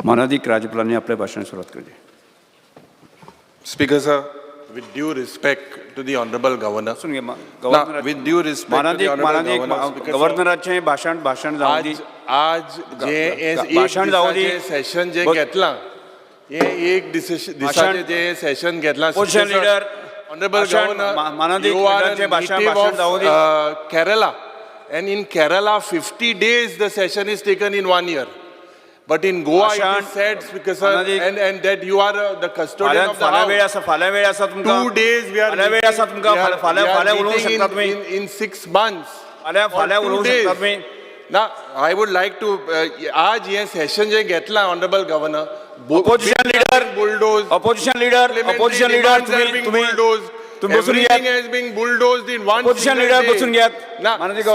मानाधिक राज्यपालांनी आपल्या भाषणाची सुरुवात केली. Speaker sir, with due respect to the honorable governor. Governor With due respect to the honorable governor. Speaker sir, गव्हर्नराचे भाषण जाऊ दे. आज जे भाषण जाऊ दे. सेशन जे घेतला हे एक दिसाचे जे सेशन घेतला. Position leader honorable governor, मानाधिक you are लीडरचे a भाषण native जाऊ of they. Kerala, and in Kerala 50 days the session is taken in 1 year. But in Goa it is said, Speaker sir, and that you are the custodian of the house. 2 days we are meeting in 6 months. For 2 days. Now, I would like to, आज ये session जे घेतला honorable governor, opposition leader, everything has been bulldozed in one opposition single leader day. बसून घ्या.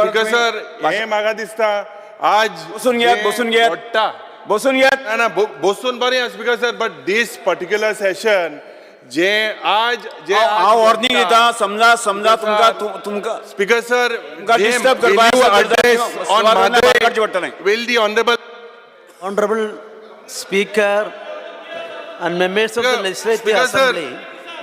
Speaker sir, हे मागा दिसता आज बसून घ्या. बसून बरे Speaker sir, but this particular session जे आज वॉर्निंग देता समजा तुमका Speaker sir, disturb will the Honorable Speaker and members of the Legislative Speaker Assembly. sir,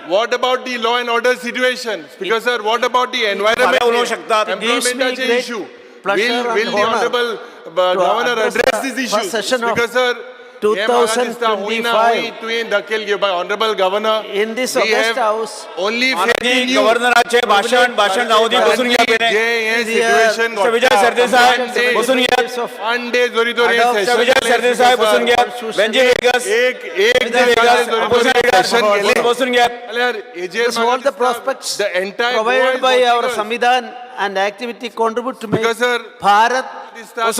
what about the law and order situation? Speaker sir, what about the environment issue? Will the honorable governor address this issue? Speaker sir, 2025 by honorable governor, in this August House, only faith in you. गव्हर्नराचे भाषण जाऊ दे. बसून घ्या. situation got विजय सरदेसाई बसून घ्या. 1 day जोरी तो विजय सरदेसाई बसून घ्या. बेंजी वेगस बसून घ्या. because all the prospects provided by our Samvidhan and activity contribute to make Bharat our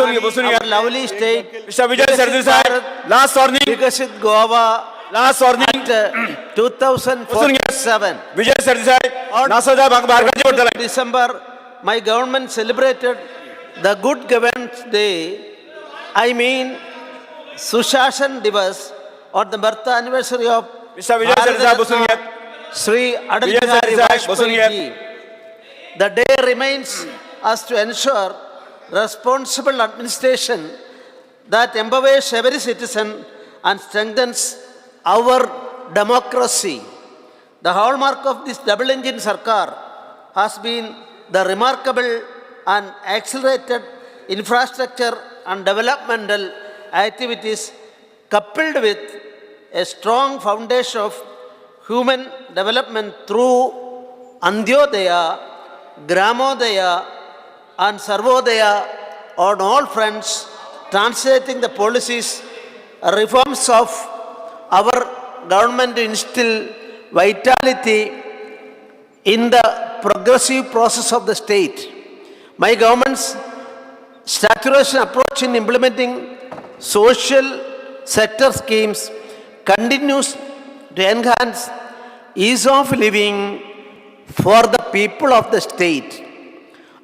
lovely state. Mr. Vijay Sardesai, last warning. Because Goa Last warning. at 2047. Vijay Sardesai, Nasada Bhagavad December, my government celebrated the Good Governance Day. I mean, Sushashan Divas, or the birth anniversary of Mr. Vijay Sardesai, बसून घ्या. Sri Atal Bihari Vajpayee ji. The day remains us to ensure responsible administration that empowers every citizen and strengthens our democracy. The hallmark of this double-engine Sarkar has been the remarkable and accelerated infrastructure and developmental activities coupled with a strong foundation of human development through Antyodaya, Gramodaya and Sarvodaya on all fronts, translating the policies, reforms of our government to instill vitality in the progressive process of the state. My government's saturation approach in implementing social sector schemes continues to enhance ease of living for the people of the state.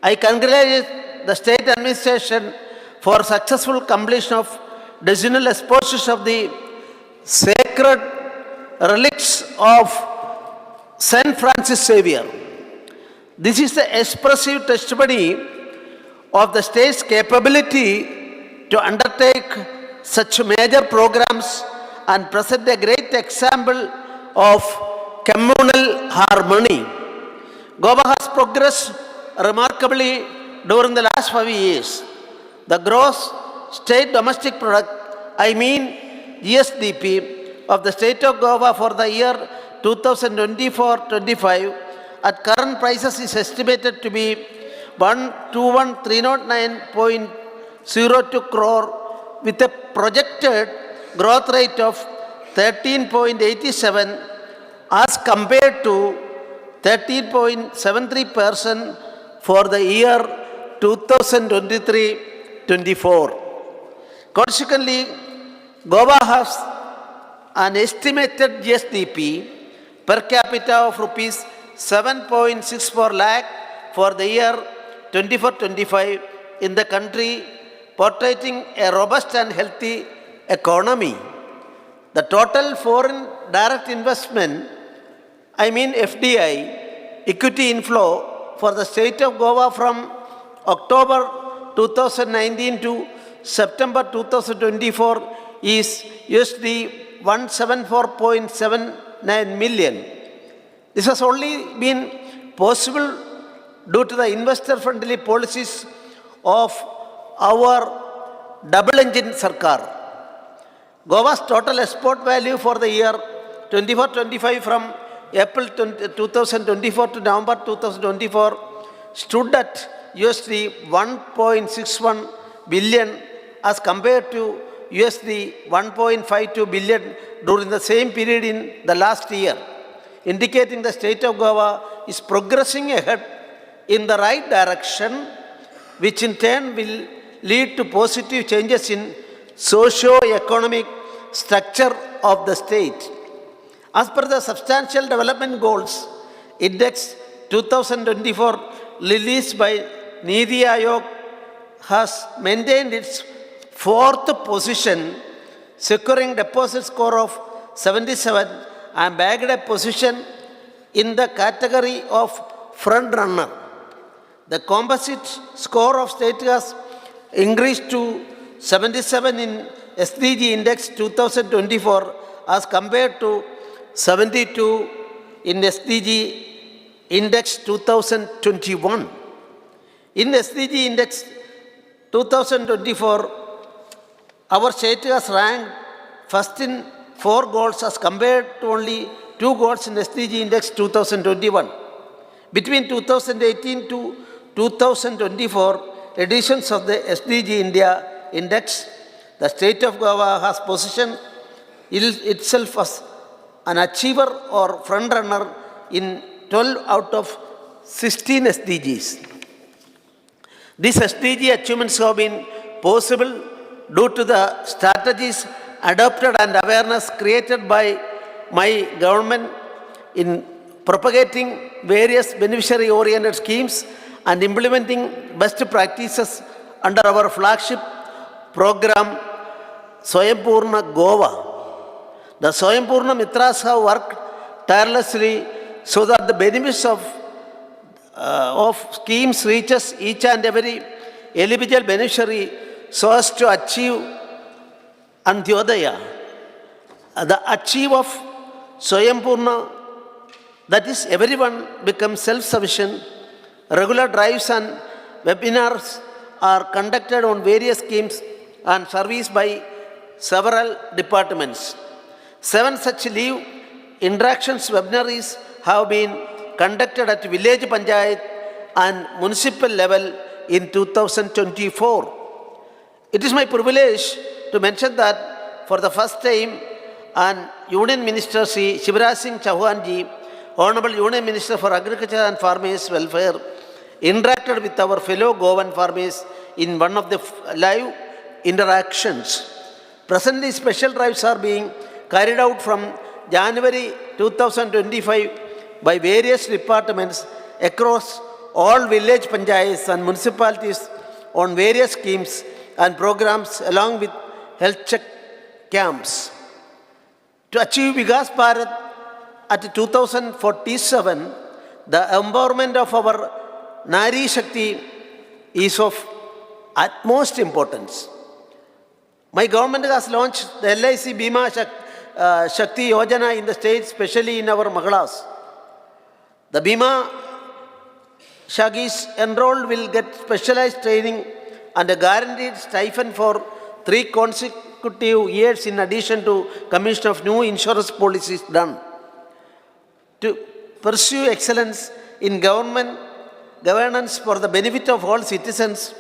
I congratulate the state administration for successful completion of decennial exposition of the sacred relics of Saint Francis Xavier. This is the expressive testimony of the state's capability to undertake such major programs and present a great example of communal harmony. Goa has progressed remarkably during the last 5 years. The gross state domestic product, I mean GSDP, of the state of Goa for the year 2024-25 at current prices is estimated to be 121,309.02 crore with a projected growth rate of 13.87 as compared to 13.73% for the year 2023-24. Consequently, Goa has an estimated GSDP per capita of rupees 7.64 lakh for the year 24-25 in the country, portraying a robust and healthy economy. The total foreign direct investment, I mean FDI, equity inflow for the state of Goa from October 2019 to September 2024 is USD 174.79 million. This has only been possible due to the investor-friendly policies of our double-engine Sarkar. Goa's total export value for the year 24-25 from April 2024 to November 2024 stood at USD 1.61 billion as compared to USD 1.52 billion during the same period in the last year, indicating the state of Goa is progressing ahead in the right direction, which in turn will lead to positive changes in socio-economic structure of the state. As per the Substantial Development Goals Index 2024 released by Niti Aayog has maintained its fourth position, securing deposit score of 77 and bagged a position in the category of front runner. The composite score of state has increased to 77 in SDG Index 2024 as compared to 72 in SDG Index 2021. In SDG Index 2024, our state has ranked first in 4 goals as compared to only 2 goals in SDG Index 2021. Between 2018 to 2024 editions of the SDG India Index, the state of Goa has positioned itself as an achiever or frontrunner in 12 out of 16 SDGs. These SDG achievements have been possible due to the strategies adopted and awareness created by my government in propagating various beneficiary-oriented schemes and implementing best practices under our flagship program, Swayambhurna Goa. The Swayambhurna Mitras have worked tirelessly so that the benefits of schemes reaches each and every eligible beneficiary so as to achieve Antyodaya. The achieve of Swayambhurna, that is, everyone becomes self-sufficient. Regular drives and webinars are conducted on various schemes and serviced by several departments. 7 such leave interactions webinars have been conducted at village panchayat and municipal level in 2024. It is my privilege to mention that for the first time, an Union Minister Sri Shivraj Singh Chauhan ji, Honorable Union Minister for Agriculture and Farmers Welfare, interacted with our fellow Goan farmers in one of the live interactions. Presently, special drives are being carried out from January 2025 by various departments across all village panchayats and municipalities on various schemes and programs along with health check camps. To achieve Vikas Bharat at 2047, the empowerment of our Nari Shakti is of utmost importance. My government has launched the LIC Bima Shakti Yojana in the state, especially in our Mahalas. The Bima Shagis enrolled will get specialized training and a guaranteed stipend for 3 consecutive years in addition to commission of new insurance policies done. To pursue excellence in governance for the benefit of all citizens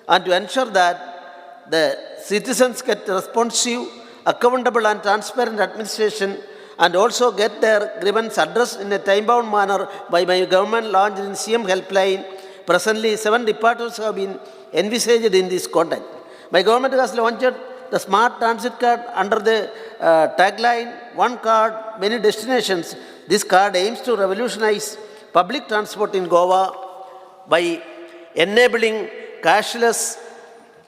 and to ensure that the citizens get responsive, accountable and transparent administration and also get their grievance addressed in a time-bound manner by my government launched in CM Helpline. Presently, 7 departments have been envisaged in this context. My government has launched the Smart Transit Card under the tagline, One Card, Many Destinations. This card aims to revolutionize public transport in Goa by enabling cashless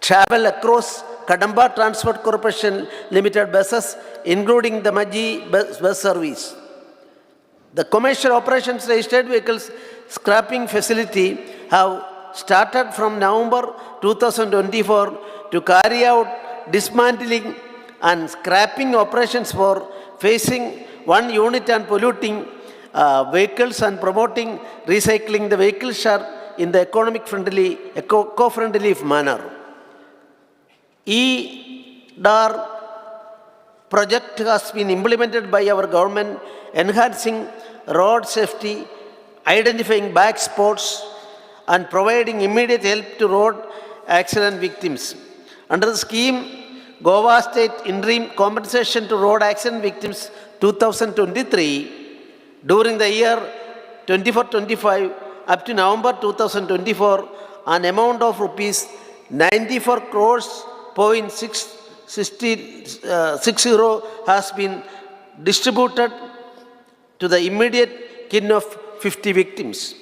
travel across Kadamba Transport Corporation Limited buses, including the Maji bus service. The commercial operations registered vehicles scrapping facility have started from November 2024 to carry out dismantling and scrapping operations for facing one unit and polluting vehicles and promoting recycling the vehicle share in the eco-friendly manner. E-DAR project has been implemented by our government, enhancing road safety, identifying back spots, and providing immediate help to road accident victims. Under the scheme, Goa State Interim Compensation to Road Accident Victims 2023, during the year 24-25 up to November 2024, an amount of rupees 94 crores .60 has been distributed to the immediate kin of 50 victims.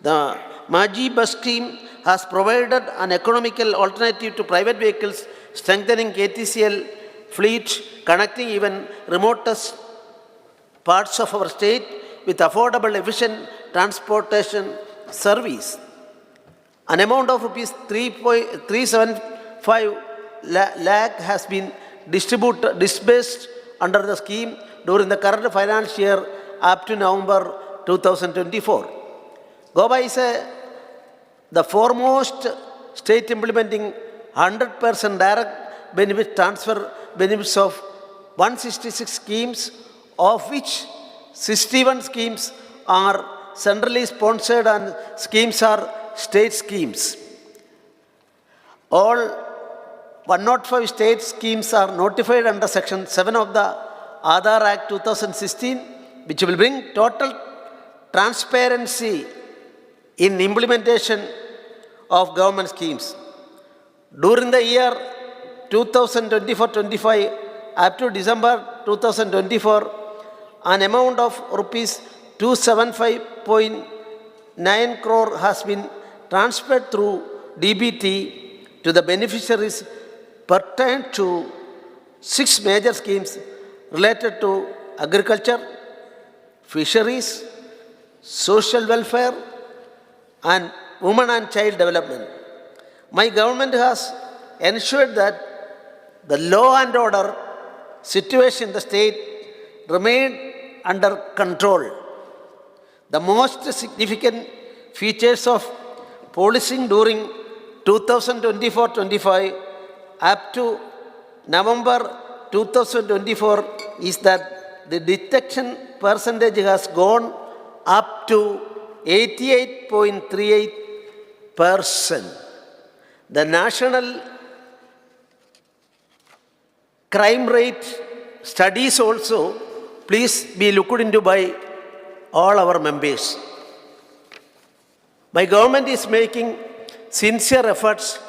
The Maji bus scheme has provided an economical alternative to private vehicles, strengthening KTCL fleet, connecting even remotest parts of our state with affordable, efficient transportation service. An amount of rupees 375 lakh has been disbursed under the scheme during the current financial year up to November 2024. Goa is the foremost state implementing 100% direct benefit transfer benefits of 166 schemes, of which 61 schemes are centrally sponsored and schemes are state schemes. All 105 state schemes are notified under Section 7 of the Aadhaar Act 2016, which will bring total transparency in implementation of government schemes. During the year 2024-25 up to December 2024, an amount of rupees 275.9 crore has been transferred through DBT to the beneficiaries pertain to 6 major schemes related to agriculture, fisheries, social welfare, and women and child development. My government has ensured that the law and order situation in the state remained under control. The most significant features of policing during 2024-25 up to November 2024 is that the detection percentage has gone up to 88.38%. The national crime rate studies also please be looked into by all our members. My government is making sincere efforts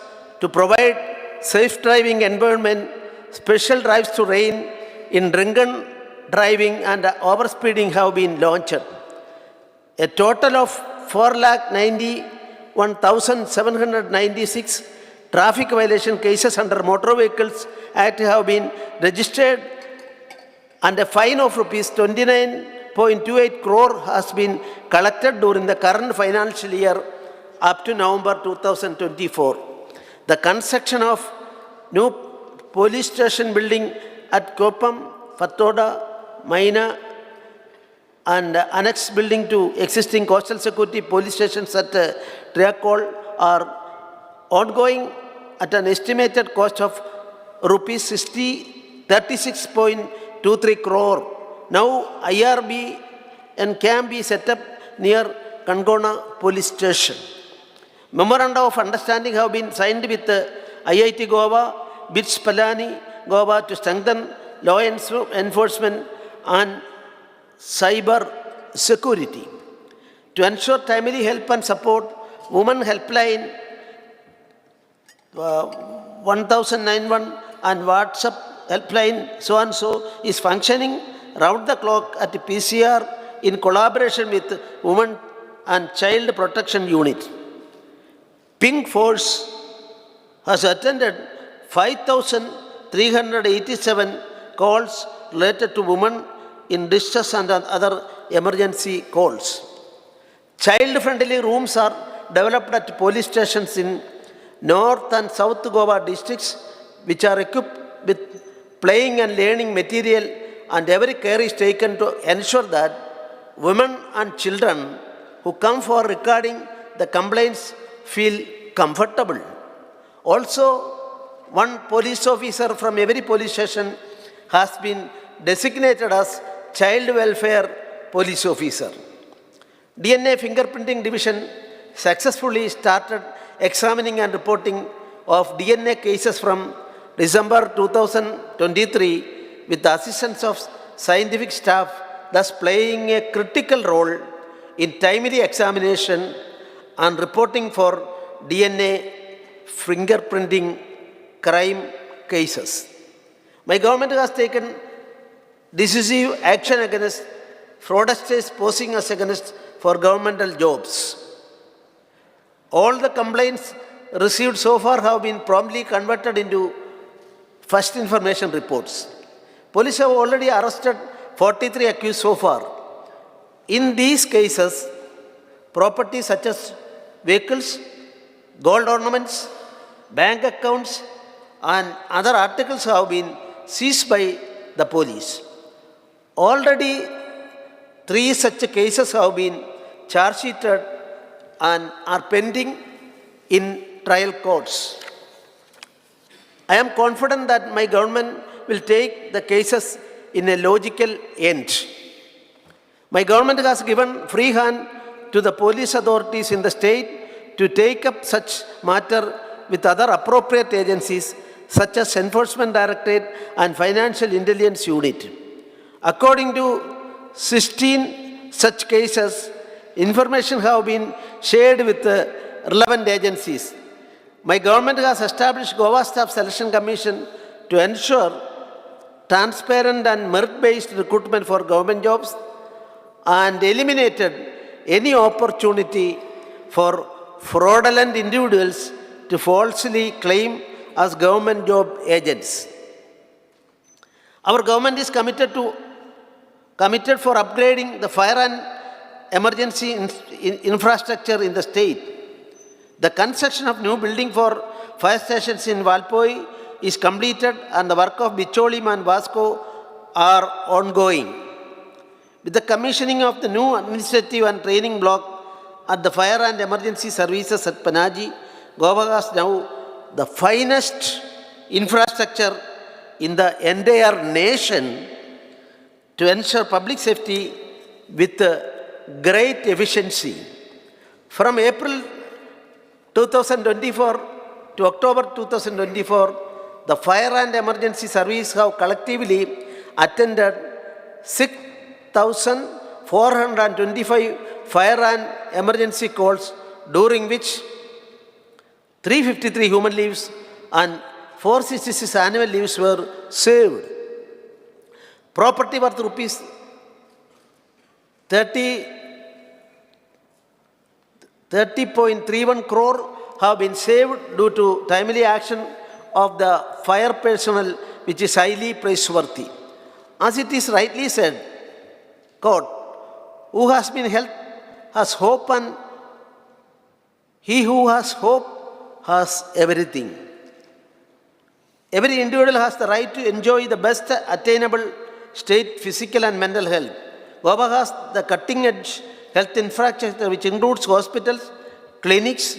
to provide safe driving environment. Special drives to rein in drunken driving and overspeeding have been launched. A total of 491,796 traffic violation cases under Motor Vehicles Act have been registered, and a fine of rupees 29.28 crore has been collected during the current financial year up to November 2024. The construction of new police station building at Koppam, Fattoda, Maina, and annex building to existing coastal security police stations at Triakol are ongoing at an estimated cost of rupees 36.23 crore. Now IRB and can be set up near Kangona police station. Memoranda of understanding have been signed with IIT Goa, BITS Palani, Goa to strengthen law enforcement and cyber security. To ensure timely help and support, Women Helpline 1091 and WhatsApp helpline so-and-so is functioning round the clock at PCR in collaboration with Women and Child Protection Unit. Pink Force has attended 5,387 calls related to women in distress and other emergency calls. Child-friendly rooms are developed at police stations in North and South Goa districts, which are equipped with playing and learning material, and every care is taken to ensure that women and children who come for recording the complaints feel comfortable. Also, one police officer from every police station has been designated as child welfare police officer. DNA fingerprinting division successfully started examining and reporting of DNA cases from December 2023 with the assistance of scientific staff, thus playing a critical role in timely examination and reporting for DNA fingerprinting crime cases. My government has taken decisive action against fraudsters posing as against for governmental jobs. All the complaints received so far have been promptly converted into first information reports. Police have already arrested 43 accused so far. In these cases, property such as vehicles, gold ornaments, bank accounts, and other articles have been seized by the police. Already 3 such cases have been charge sheeted and are pending in trial courts. I am confident that my government will take the cases in a logical end. My government has given free hand to the police authorities in the state to take up such matter with other appropriate agencies such as Enforcement Directorate and Financial Intelligence Unit. According to 16 such cases, information have been shared with the relevant agencies. My government has established Goa Staff Selection Commission to ensure transparent and merit-based recruitment for government jobs and eliminated any opportunity for fraudulent individuals to falsely claim as government job agents. Our government is committed for upgrading the fire and emergency infrastructure in the state. The construction of new building for fire stations in Valpoi is completed and the work of Bicholim and Vasco are ongoing. With the commissioning of the new administrative and training block at the fire and emergency services at Panaji, Goa has now the finest infrastructure in the entire nation to ensure public safety with great efficiency. From April 2024 to October 2024, the fire and emergency service have collectively attended 6,425 fire and emergency calls, during which 353 human lives and 466 animal lives were saved. Property worth rupees 30.31 crore have been saved due to timely action of the fire personnel, which is highly praiseworthy. As it is rightly said, God, who has been helped has hope, and he who has hope has everything. Every individual has the right to enjoy the best attainable state physical and mental health. Goa has the cutting-edge health infrastructure, which includes hospitals, clinics,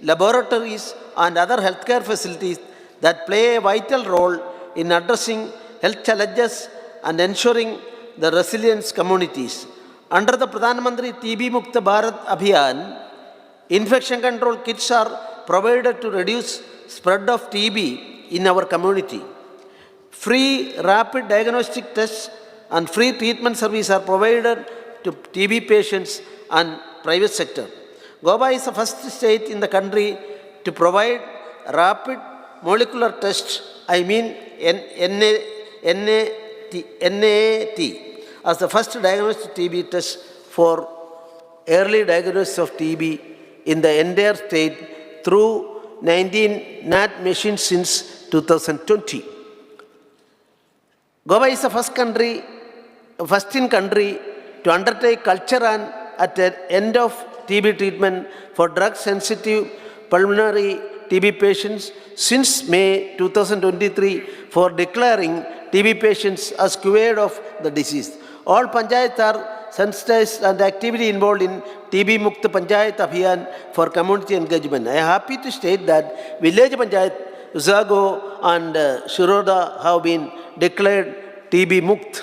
laboratories, and other healthcare facilities that play a vital role in addressing health challenges and ensuring the resilience communities. Under the Pradhan Mantri TB Mukta Bharat Abhiyan, infection control kits are provided to reduce spread of TB in our community. Free rapid diagnostic tests and free treatment service are provided to TB patients and private sector. Goa is the first state in the country to provide rapid molecular tests, NAT, as the first diagnostic TB test for early diagnosis of TB in the entire state through 19 NAT machines since 2020. Goa is the first in country to undertake culture and at the end of TB treatment for drug-sensitive pulmonary TB patients since May 2023 for declaring TB patients as cured of the disease. All panchayats are sensitized and actively involved in TB Mukt Panchayat Abhiyan for community engagement. I am happy to state that village panchayat Usago and Shiroda have been declared TB Mukt.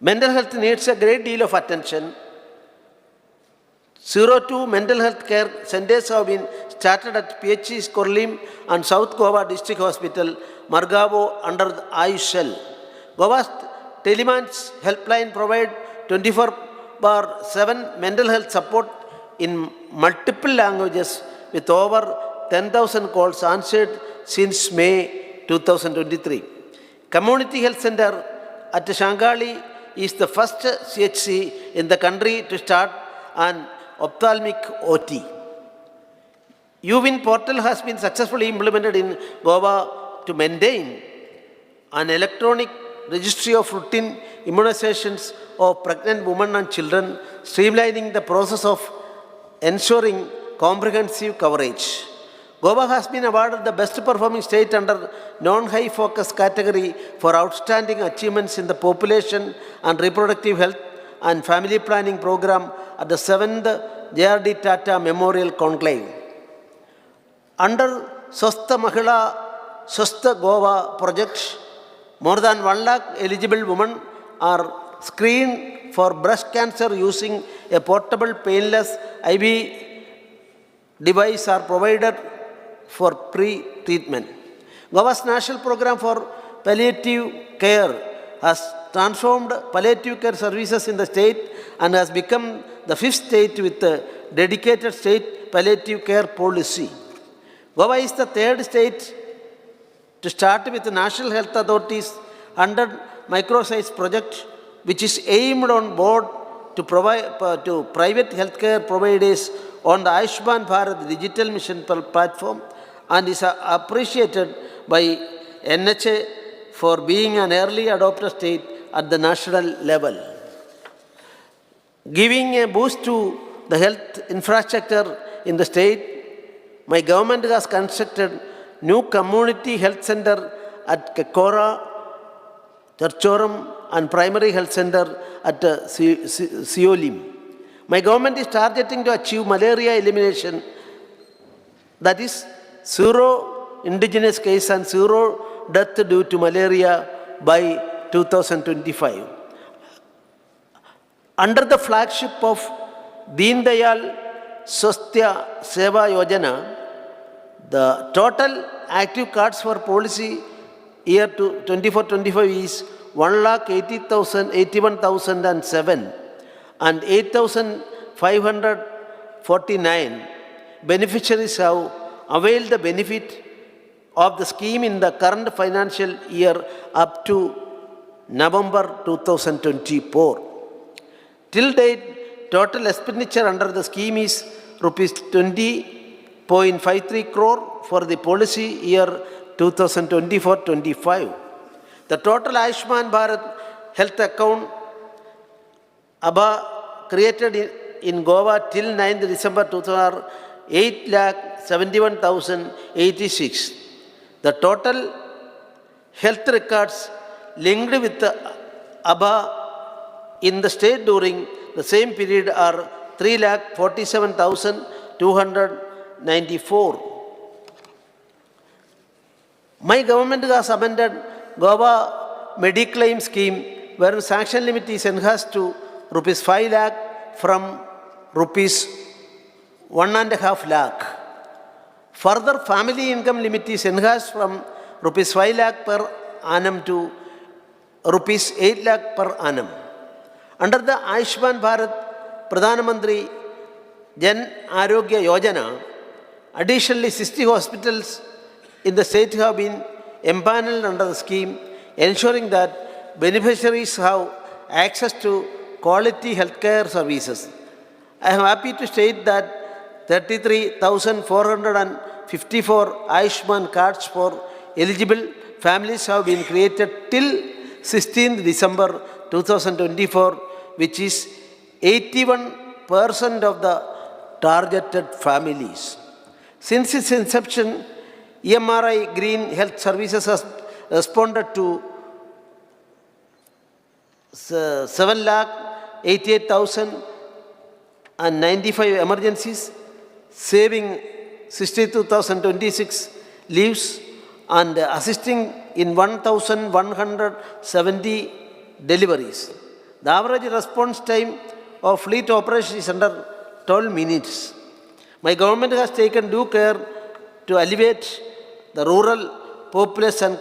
Mental health needs a great deal of attention. 02 mental health care centers have been started at PHCs Korlim and South Goa District Hospital, Margavo under the Ayushel. Goa's Telemans helpline provide 24/7 mental health support in multiple languages with over 10,000 calls answered since May 2023. Community Health Center at Shangali is the first CHC in the country to start an ophthalmic OT. UWIN portal has been successfully implemented in Goa to maintain an electronic registry of routine immunizations of pregnant women and children, streamlining the process of ensuring comprehensive coverage. Goa has been awarded the best performing state under non-high focus category for outstanding achievements in the population and reproductive health and family planning program at the 7th JRD Tata Memorial Conclave. Under Swastha Mahila Swastha Goa project, more than 1 lakh eligible women are screened for breast cancer using a portable painless IV device are provided for pre-treatment. Goa's National Program for Palliative Care has transformed palliative care services in the state and has become the 5th state with a dedicated state palliative care policy. Goa is the 3rd state to start with the National Health Authority's 100 microsites project, which is aimed on board to provide to private healthcare providers on the Ayushman Bharat digital mission platform and is appreciated by NHA for being an early adopter state at the national level. Giving a boost to the health infrastructure in the state, my government has constructed new community health center at Kekora, Charchoram and primary health center at Siolim. My government is targeting to achieve malaria elimination, that is zero indigenous case and zero death due to malaria by 2025. Under the flagship of Deen Dayal Swasthya Seva Yojana, the total active cards for policy year 24-25 is 1,81,007 and 8,549 beneficiaries have availed the benefit of the scheme in the current financial year up to November 2024. Till date, total expenditure under the scheme is rupees 20.53 crore for the policy year 2024-25. The total Ayushman Bharat health account ABA created in Goa till 9th December 2008 lakh 71,086. The total health records linked with the ABA in the state during the same period are 3,47,294. My government has amended Goa Mediclaim scheme where sanction limit is enhanced to rupees 5 lakh from rupees 1.5 lakh. Further, family income limit is enhanced from rupees 5 lakh per annum to rupees 8 lakh per annum. Under the Ayushman Bharat Pradhan Mantri Jan Arogya Yojana, additionally 60 hospitals in the state have been empaneled under the scheme, ensuring that beneficiaries have access to quality healthcare services. I am happy to state that 33,454 Ayushman cards for eligible families have been created till 16th December 2024, which is 81% of the targeted families. Since its inception, EMRI Green Health Services has responded to 7,88,095 emergencies, saving 62,026 lives and assisting in 1,170 deliveries. The average response time of fleet operation is under 12 minutes. My government has taken due care to alleviate the rural populace and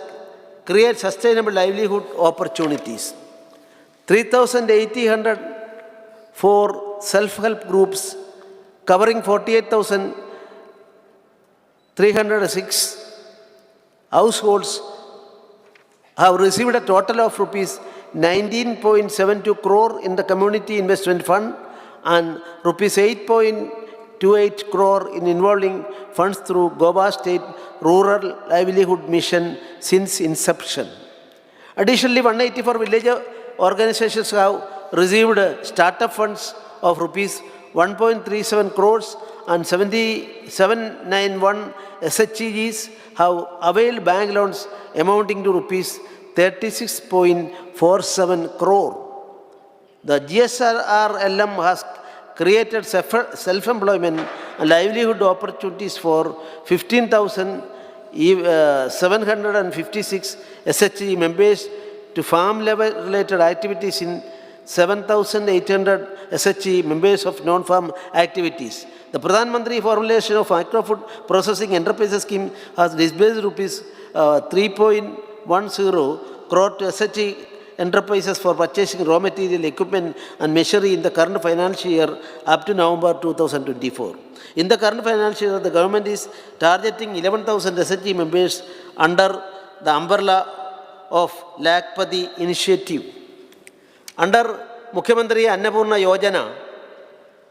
create sustainable livelihood opportunities. 3,800 for self-help groups covering 48,306 households have received a total of rupees 19.72 crore in the Community Investment Fund and rupees 8.28 crore in involving funds through Goa State Rural Livelihood Mission since inception. Additionally, 184 village organizations have received startup funds of rupees 1.37 crores and 791 SHGs have availed bank loans amounting to rupees 36.47 crore. The GSRLM has created self-employment and livelihood opportunities for 15,756 SHG members to farm-level-related activities in 7,800 SHG members of non-farm activities. The Pradhan Mantri formulation of Microfood Processing Enterprises Scheme has disbursed rupees 3.10 crore to SHG enterprises for purchasing raw material, equipment and machinery in the current financial year up to November 2024. In the current financial year, the government is targeting 11,000 SHG members under the umbrella of Lakpati initiative. Under Mukhyamantri Annapurna Yojana,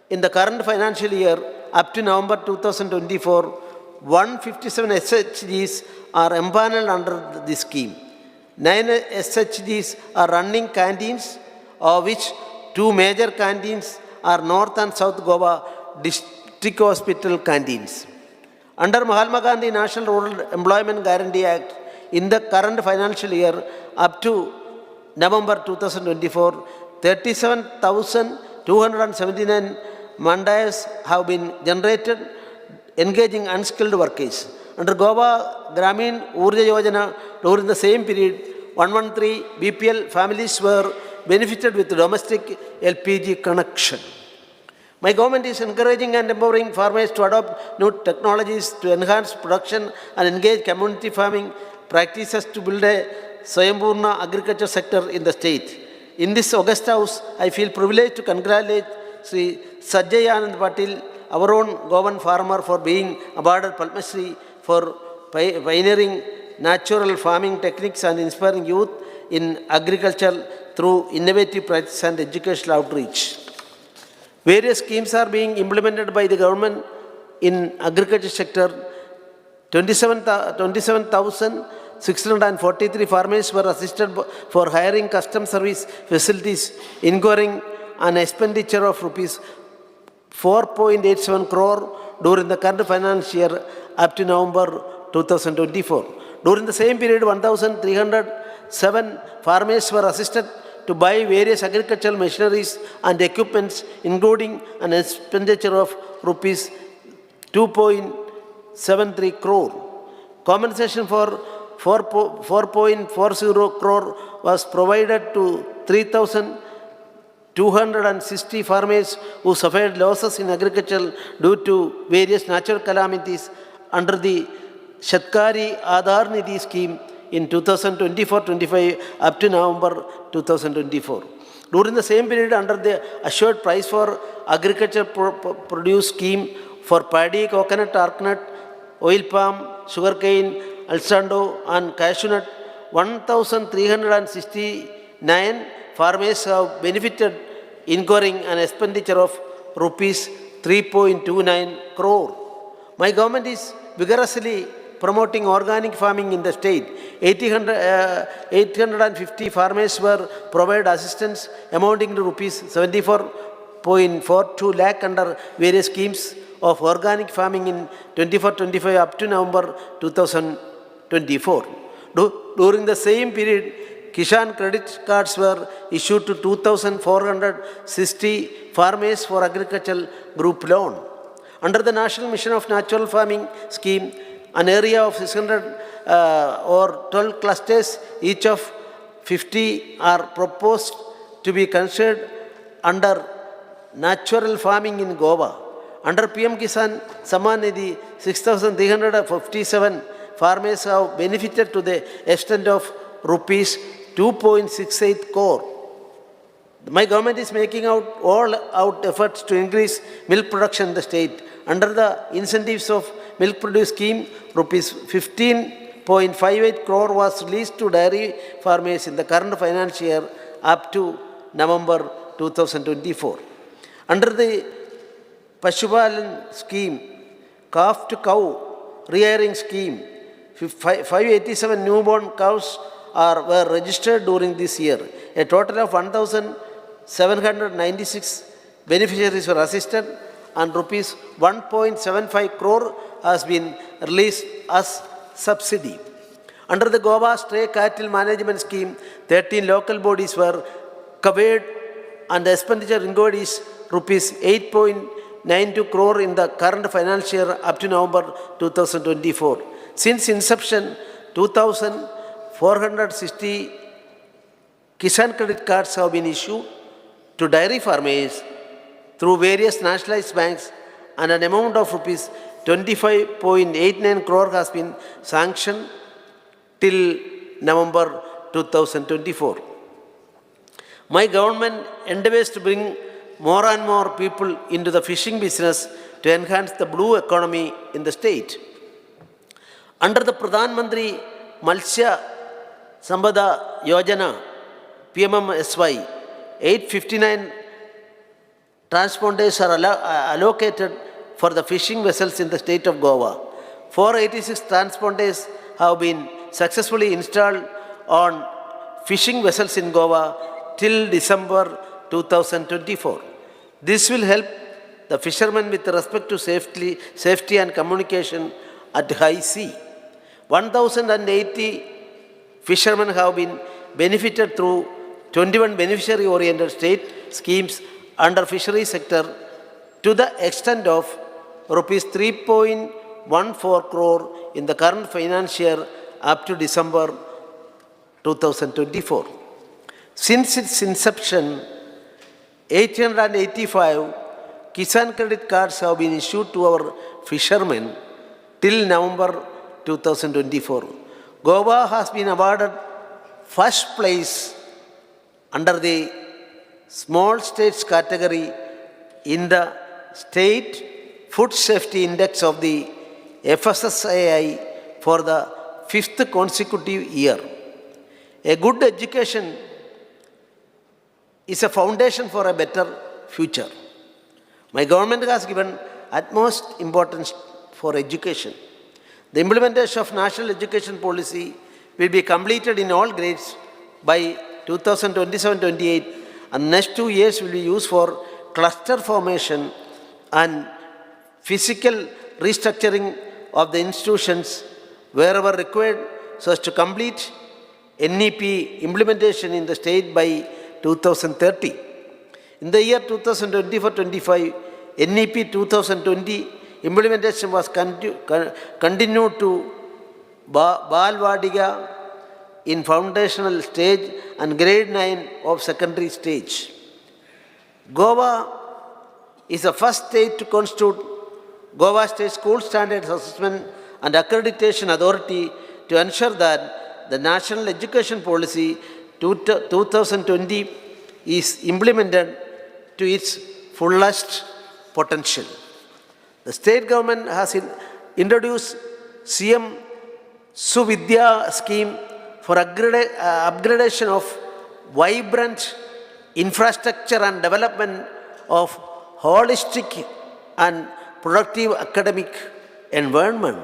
in the current financial year up to November 2024, 157 SHGs are empaneled under this scheme. 9 SHGs are running canteens, of which 2 major canteens are North and South Goa District Hospital canteens. Under Mahatma Gandhi National Rural Employment Guarantee Act, in the current financial year up to November 2024, 37,279 mandayas have been generated engaging unskilled workers. Under Goa Gramin Urja Yojana, during the same period, 113 BPL families were benefited with domestic LPG connection. My government is encouraging and empowering farmers to adopt new technologies to enhance production and engage community farming practices to build a Swayambhurna agriculture sector in the state. In this August House, I feel privileged to congratulate Sri Sajjay Anand Patil, our own Goan farmer, for being awarded Padma Shri for pioneering natural farming techniques and inspiring youth in agriculture through innovative practice and educational outreach. Various schemes are being implemented by the government in agriculture sector. 27,643 farmers were assisted for hiring custom service facilities, incurring an expenditure of rupees 4.87 crore during the current financial year up to November 2024. During the same period, 1,307 farmers were assisted to buy various agricultural machineries and equipments, including an expenditure of rupees 2.73 crore. Compensation for 4.40 crore was provided to 3,260 farmers who suffered losses in agriculture due to various natural calamities under the Shatkari Aadhar Nidhi scheme in 2024-25 up to November 2024. During the same period, under the assured price for agriculture produce scheme for paddy, coconut, argnut, oil palm, sugarcane, alsando and cashew nut, 1,369 farmers have benefited, incurring an expenditure of rupees 3.29 crore. My government is vigorously promoting organic farming in the state. 850 farmers were provided assistance amounting to rupees 74.42 lakh under various schemes of organic farming in 24-25 up to November 2024. During the same period, Kishan credit cards were issued to 2,460 farmers for agricultural group loan. Under the National Mission of Natural Farming Scheme, an area of 600 or 12 clusters, each of 50 are proposed to be considered under natural farming in Goa. Under PM Kisan Samman Nidhi, 6,357 farmers have benefited to the extent of rupees 2.68 crore. My government is making all-out efforts to increase milk production in the state. Under the incentives of milk produce scheme, rupees 15.58 crore was released to dairy farmers in the current financial year up to November 2024. Under the Pashupalan scheme, calf to cow rearing scheme, 587 newborn cows were registered during this year. A total of 1,796 beneficiaries were assisted and rupees 1.75 crore has been released as subsidy. Under the Goa Stray Cattle Management Scheme, 13 local bodies were covered and the expenditure incurred is rupees 8.92 crore in the current financial year up to November 2024. Since inception, 2,460 Kisan credit cards have been issued to dairy farmers through various nationalized banks and an amount of rupees 25.89 crore has been sanctioned till November 2024. My government endeavors to bring more and more people into the fishing business to enhance the blue economy in the state. Under the Pradhan Mantri Matsya Sampada Yojana, PMMSY, 859 transponders are allocated for the fishing vessels in the state of Goa. 486 transponders have been successfully installed on fishing vessels in Goa till December 2024. This will help the fishermen with respect to safety and communication at high sea. 1,080 fishermen have been benefited through 21 beneficiary-oriented state schemes under fishery sector to the extent of rupees 3.14 crore in the current financial year up to December 2024. Since its inception, 885 Kisan credit cards have been issued to our fishermen till November 2024. Goa has been awarded first place under the small states category in the State Food Safety Index of the FSSAI for the 5th consecutive year. A good education is a foundation for a better future. My government has given utmost importance for education. The implementation of National Education Policy will be completed in all grades by 2027-28, and next 2 years will be used for cluster formation and physical restructuring of the institutions wherever required so as to complete NEP implementation in the state by 2030. In the year 2024-25, NEP 2020 implementation was continued to Balwadiga in foundational stage and grade 9 of secondary stage. Goa is the first state to constitute Goa State School Standards Assessment and Accreditation Authority to ensure that the National Education Policy 2020 is implemented to its fullest potential. The state government has introduced CM Suvidya scheme for upgradation of vibrant infrastructure and development of holistic and productive academic environment.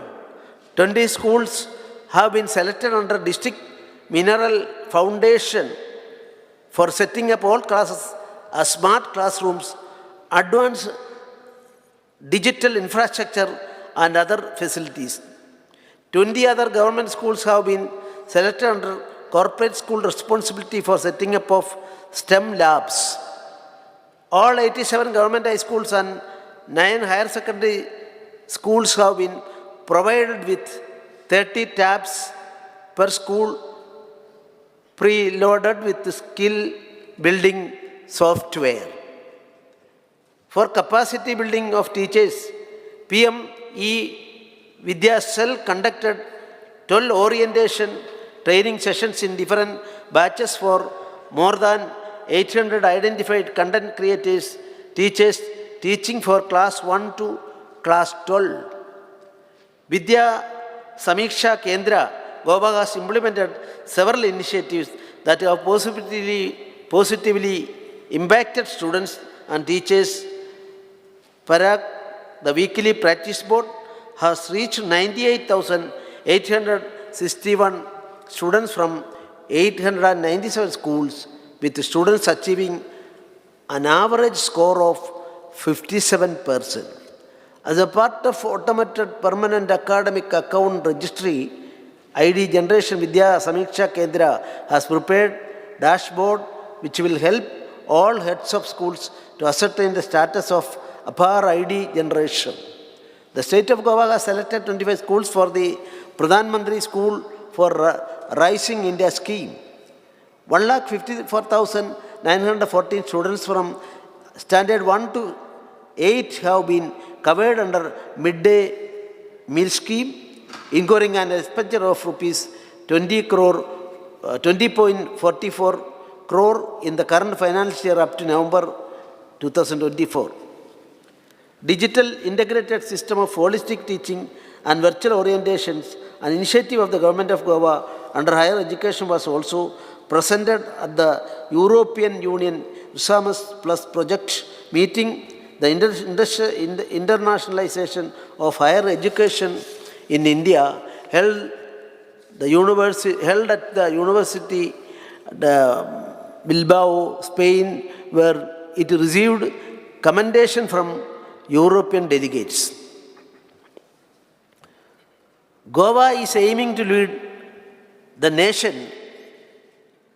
20 schools have been selected under District Mineral Foundation for setting up all classes as smart classrooms, advanced digital infrastructure and other facilities. 20 other government schools have been selected under corporate school responsibility for setting up of STEM labs. All 87 government high schools and 9 higher secondary schools have been provided with 30 tabs per school preloaded with skill building software. For capacity building of teachers, PM-eVidya Cell conducted 12 orientation training sessions in different batches for more than 800 identified content creators, teachers teaching for class 1 to class 12. Vidya Samiksha Kendra, Goa has implemented several initiatives that have positively impacted students and teachers. Parag, the weekly practice board, has reached 98,861 students from 897 schools, with students achieving an average score of 57%. As a part of automated permanent academic account registry, ID Generation Vidya Samiksha Kendra has prepared dashboard which will help all heads of schools to ascertain the status of APAR ID generation. The state of Goa has selected 25 schools for the Pradhan Mantri School for Rising India scheme. 1,54,914 students from standard 1 to 8 have been covered under midday meal scheme, incurring an expenditure of rupees 20.44 crore in the current financial year up to November 2024. Digital integrated system of holistic teaching and virtual orientations, an initiative of the government of Goa under higher education, was also presented at the European Union Erasmus Plus project meeting. The internationalization of higher education in India held at the University Bilbao, Spain, where it received commendation from European delegates. Goa is aiming to lead the nation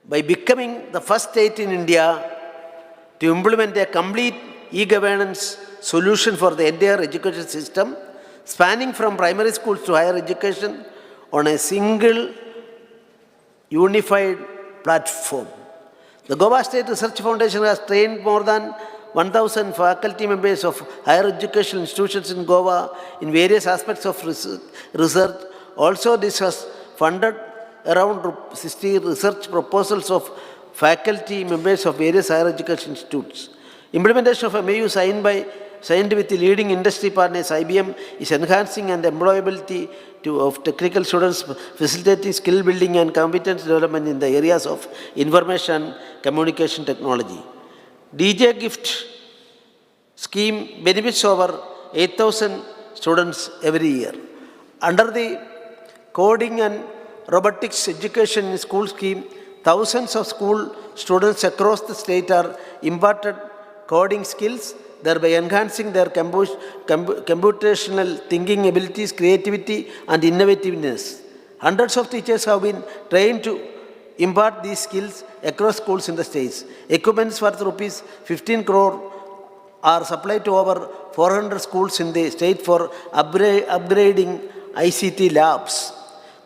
by becoming the first state in India to implement a complete e-governance solution for the entire education system, spanning from primary schools to higher education on a single unified platform. The Goa State Research Foundation has trained more than 1,000 faculty members of higher education institutions in Goa in various aspects of research. Also, this has funded around 60 research proposals of faculty members of various higher education institutes. Implementation of MOU signed with the leading industry partners IBM is enhancing and employability of technical students, facilitating skill building and competence development in the areas of information and communication technology. DJ Gift scheme benefits over 8,000 students every year. Under the coding and robotics education in school scheme, thousands of school students across the state are imparted coding skills, thereby enhancing their computational thinking abilities, creativity, and innovativeness. Hundreds of teachers have been trained to impart these skills across schools in the states. Equipments worth rupees 15 crore are supplied to over 400 schools in the state for upgrading ICT labs.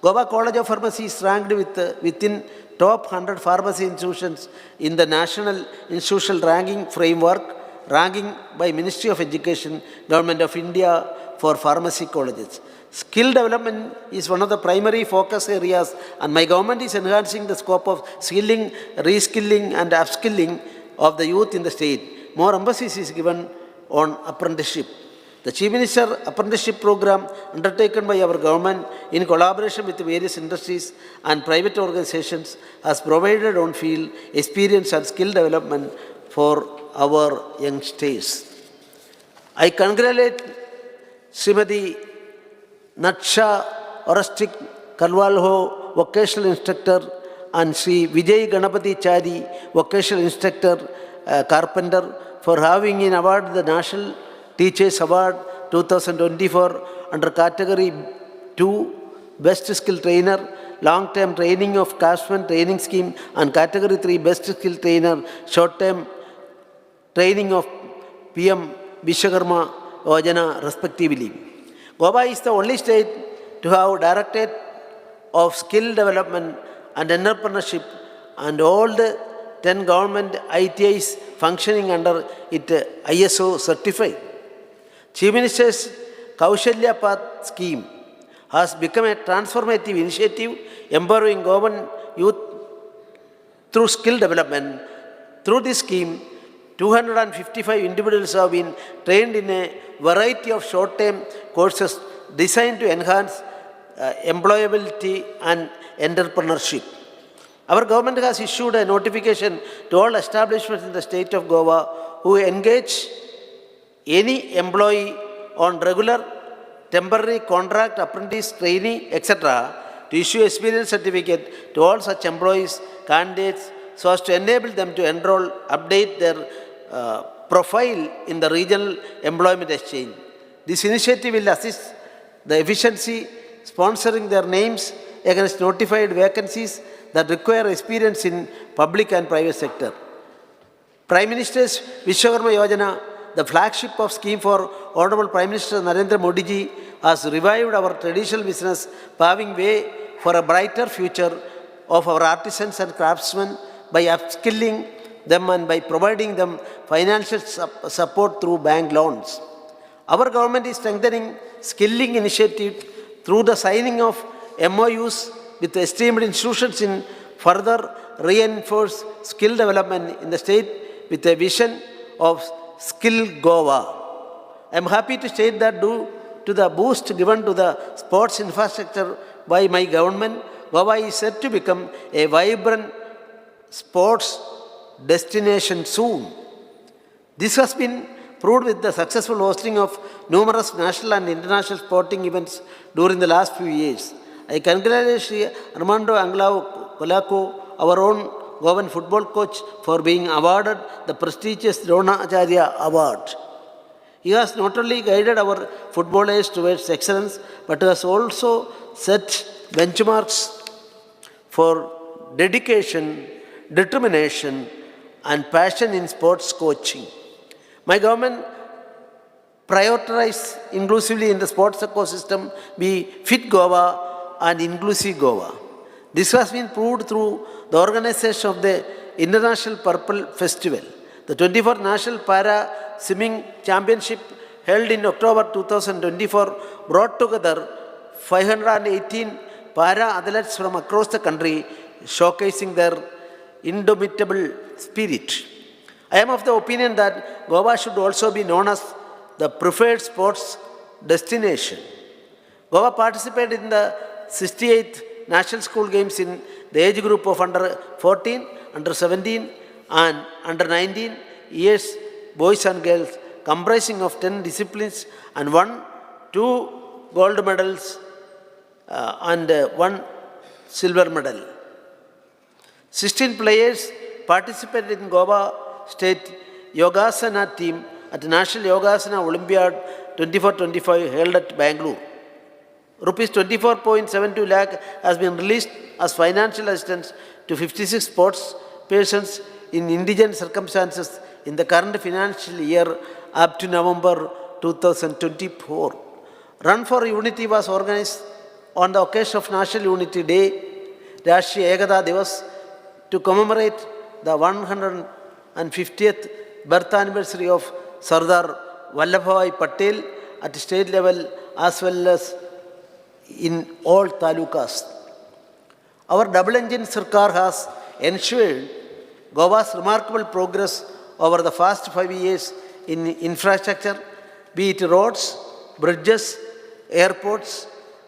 Goa College of Pharmacy is ranked within top 100 pharmacy institutions in the National Institutional Ranking Framework, ranking by Ministry of Education, Government of India for pharmacy colleges. Skill development is one of the primary focus areas, and my government is enhancing the scope of skilling, reskilling, and upskilling of the youth in the state. More emphasis is given on apprenticeship. The Chief Minister Apprenticeship Program undertaken by our government in collaboration with various industries and private organizations has provided on-field experience and skill development for our youngsters. I congratulate Srimati Natsha Orastik Kalwalho, vocational instructor, and Sri Vijay Ganapati Chari, vocational instructor, carpenter, for having been awarded the National Teachers Award 2024 under Category 2 Best Skill Trainer, Long-Term Training of Craftsman Training Scheme, and Category 3 Best Skill Trainer, Short-Term Training of PM Vishwakarma Yojana respectively. Goa is the only state to have Directorate of Skill Development and Entrepreneurship and all the 10 government ITIs functioning under it ISO certified. Chief Minister's Kaushalya Path scheme has become a transformative initiative empowering government youth through skill development. Through this scheme, 255 individuals have been trained in a variety of short-term courses designed to enhance employability and entrepreneurship. Our government has issued a notification to all establishments in the state of Goa who engage any employee on regular, temporary, contract, apprentice, trainee, etc. to issue experience certificate to all such employees, candidates, so as to enable them to enroll, update their profile in the regional employment exchange. This initiative will assist the efficiency sponsoring their names against notified vacancies that require experience in public and private sector. Prime Minister's Vishwakarma Yojana, the flagship of scheme for Honorable Prime Minister Narendra Modi ji, has revived our traditional business, paving way for a brighter future of our artisans and craftsmen by upskilling them and by providing them financial support through bank loans. Our government is strengthening skilling initiative through the signing of MOUs with esteemed institutions in further reinforce skill development in the state with a vision of Skill Goa. I am happy to state that due to the boost given to the sports infrastructure by my government, Goa is set to become a vibrant sports destination soon. This has been proved with the successful hosting of numerous national and international sporting events during the last few years. I congratulate Sri Armando Anglao Kolako, our own Goan football coach, for being awarded the prestigious Dronacharya Award. He has not only guided our footballers towards excellence, but has also set benchmarks for dedication, determination, and passion in sports coaching. My government prioritizes inclusively in the sports ecosystem, be Fit Goa and Inclusive Goa. This has been proved through the organization of the International Purple Festival. The 24th National Para Swimming Championship held in October 2024 brought together 518 para athletes from across the country, showcasing their indomitable spirit. I am of the opinion that Goa should also be known as the preferred sports destination. Goa participated in the 68th National School Games in the age group of under 14, under 17 and under 19 years, boys and girls, comprising of 10 disciplines and won 2 gold medals and 1 silver medal. 16 players participated in Goa State Yogasana team at the National Yogasana Olympiad 24-25 held at Bangalore. Rupees 24.72 lakh has been released as financial assistance to 56 sports persons in indigent circumstances in the current financial year up to November 2024. Run for Unity was organized on the occasion of National Unity Day, Rashtriya Ekata Divas, to commemorate the 150th birth anniversary of Sardar Vallabhbhai Patel at state level as well as in all talukas. Our double-engine Sarkar has ensured Goa's remarkable progress over the past 5 years in infrastructure, be it roads, bridges, airports,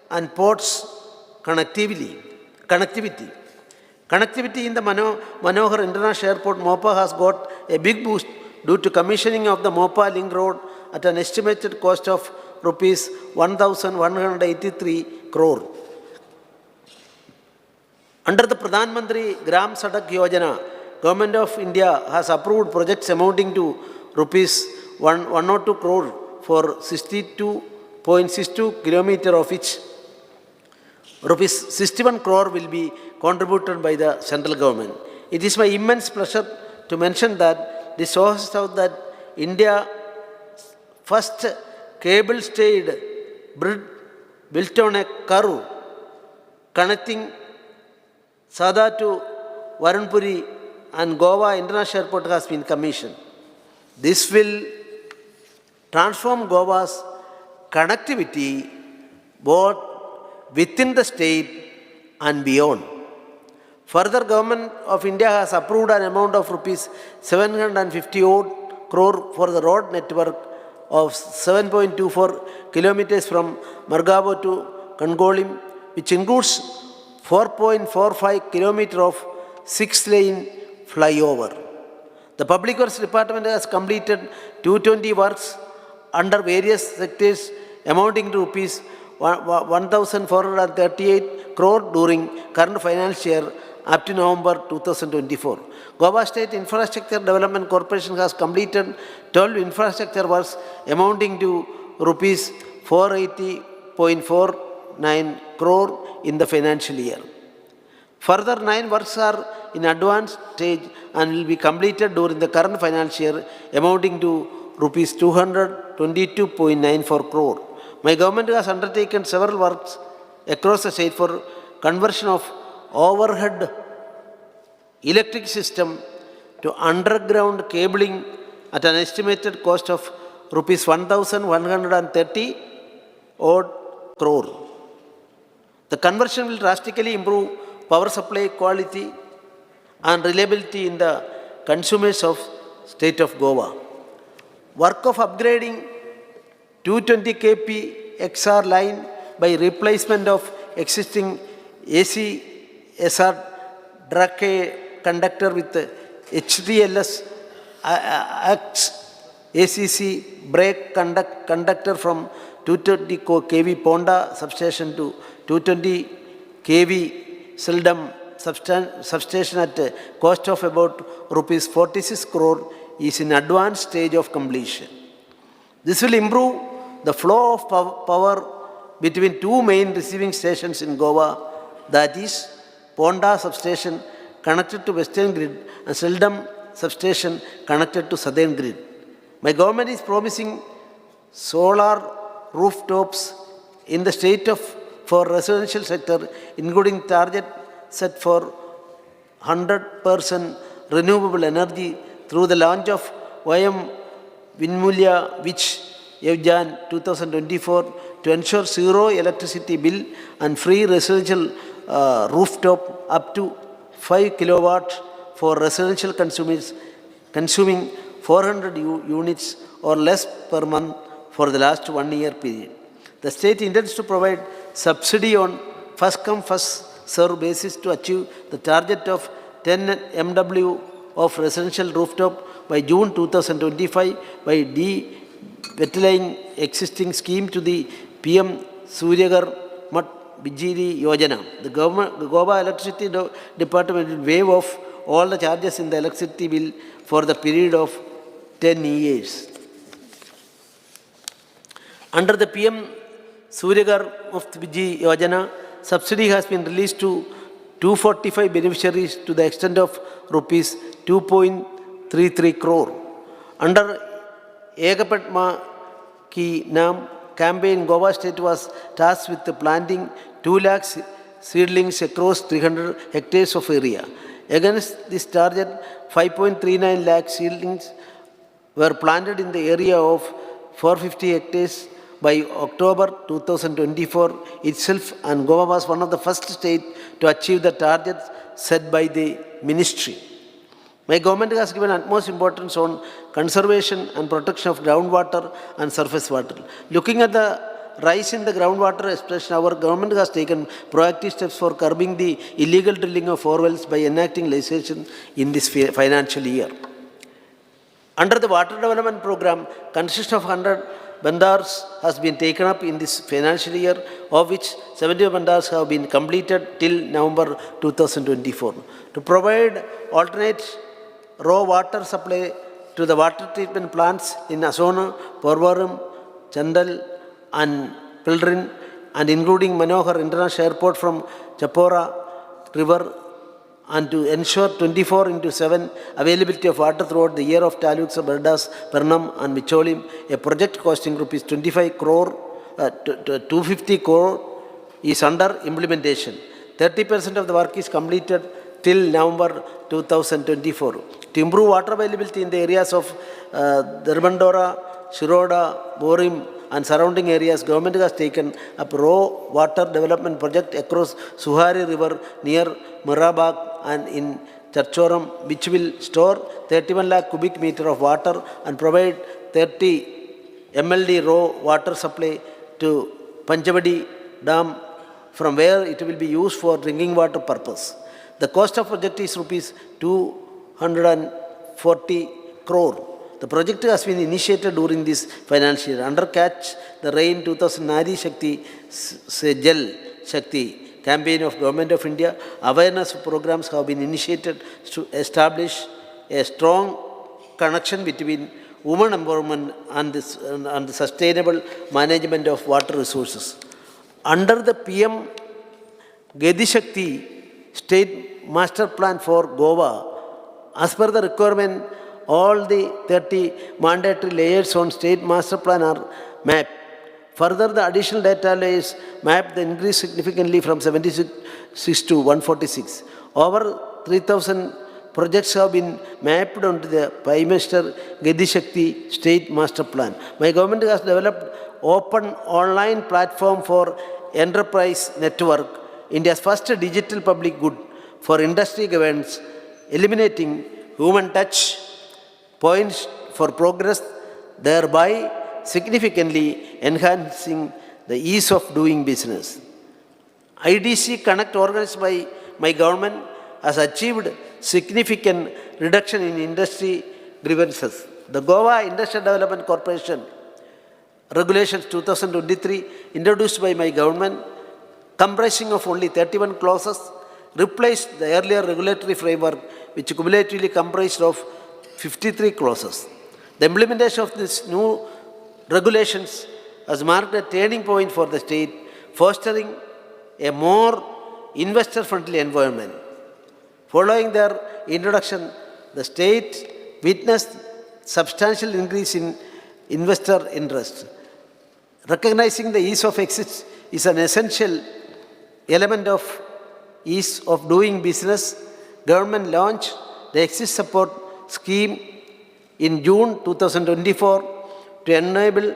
and ports connectivity. Connectivity in the Manohar International Airport, Mopa, has got a big boost due to commissioning of the Mopa Link Road at an estimated cost of Rs 1,183 crore. Under the Pradhan Mantri Gram Sadak Yojana, Government of India has approved projects amounting to Rs 102 crore for 62.62 kilometer, of which rupees 61 crore will be contributed by the central government. It is my immense pleasure to mention that this shows out that India first cable-stayed bridge built on a curve connecting Sada to Varunpuri and Goa International Airport has been commissioned. This will transform Goa's connectivity both within the state and beyond. Further, Government of India has approved an amount of rupees 750 crore for the road network of 7.24 kilometers from Margao to Kangolim, which includes 4.45 kilometers of 6-lane flyover. The Public Works Department has completed 220 works under various sectors amounting to rupees 1,438 crore during current financial year up to November 2024. Goa State Infrastructure Development Corporation has completed 12 infrastructure works amounting to rupees 480.49 crore in the financial year. Further 9 works are in advanced stage and will be completed during the current financial year amounting to rupees 222.94 crore. My government has undertaken several works across the state for conversion of overhead electric system to underground cabling at an estimated cost of rupees 1,130 crore. The conversion will drastically improve power supply quality and reliability in the consumers of state of Goa. Work of upgrading 220 kp XR line by replacement of existing ACSR Drake conductor with HTLS ACC brake conductor from 220 kV Ponda substation to 220 kV Seldom substation at a cost of about rupees 46 crore is in advanced stage of completion. This will improve the flow of power between two main receiving stations in Goa, that is Ponda substation connected to western grid and Seldom substation connected to southern grid. My government is promising solar rooftops in the state for residential sector, including target set for 100% renewable energy through the launch of YM Vinmulya Vich Yevjan 2024 to ensure zero electricity bill and free residential rooftop up to 5 kilowatts for residential consumers consuming 400 units or less per month for the last 1 year period. The state intends to provide subsidy on first come first serve basis to achieve the target of 10 MW of residential rooftop by June 2025 by de-wetlining existing scheme to the PM Suryagar Mat Bijili Yojana. The Goa Electricity Department will waive off all the charges in the electricity bill for the period of 10 years. Under the PM Suryagar Muft Bijili Yojana, subsidy has been released to 245 beneficiaries to the extent of rupees 2.33 crore. Under Ekapatma Ki Nam campaign, Goa State was tasked with planting 2 lakh seedlings across 300 hectares of area. Against this target, 5.39 lakh seedlings were planted in the area of 450 hectares by October 2024 itself, and Goa was one of the first states to achieve the targets set by the ministry. My government has given utmost importance on conservation and protection of groundwater and surface water. Looking at the rise in the groundwater expression, our government has taken proactive steps for curbing the illegal drilling of wells by enacting legislation in this financial year. Under the water development program, consist of 100 bandars has been taken up in this financial year, of which 70 bandars have been completed till November 2024. To provide alternate raw water supply to the water treatment plants in Asona, Porvaram, Chandal and Pilgrim, and including Manohar International Airport from Chapora River, and to ensure 24/7 availability of water throughout the year of taluks of Bardas, Pernam and Micholim. A project costing rupees 25 crore, 250 crore is under implementation. 30% of the work is completed till November 2024. To improve water availability in the areas of Darbandora, Shiroda, Borim and surrounding areas, government has taken up raw water development project across Suhari River near Murabag and in Charchoram, which will store 31 lakh cubic meter of water and provide 30 MLD raw water supply to Panchavadi Dam, from where it will be used for drinking water purpose. The cost of project is rupees 240 crore. The project has been initiated during this financial year. Under Catch the Rain 2000 Nari Shakti Jal Shakti campaign of Government of India, awareness programs have been initiated to establish a strong connection between women empowerment and the sustainable management of water resources. Under the PM Gedi Shakti State Master Plan for Goa, as per the requirement, all the 30 mandatory layers on State Master Plan are mapped. Further, the additional data layers mapped the increase significantly from 76 to 146. Over 3,000 projects have been mapped onto the Prime Minister Gedi Shakti State Master Plan. My government has developed open online platform for enterprise network, India's first digital public good for industry governance, eliminating human touch points for progress, thereby significantly enhancing the ease of doing business. IDC Connect, organized by my government, has achieved significant reduction in industry grievances. The Goa Industrial Development Corporation Regulations 2023, introduced by my government, comprising of only 31 clauses, replaced the earlier regulatory framework, which cumulatively comprised of 53 clauses. The implementation of these new regulations has marked a turning point for the state, fostering a more investor-friendly environment. Following their introduction, the state witnessed substantial increase in investor interest. Recognizing the ease of access is an essential element of ease of doing business. Government launched the Access Support Scheme in June 2024 to enable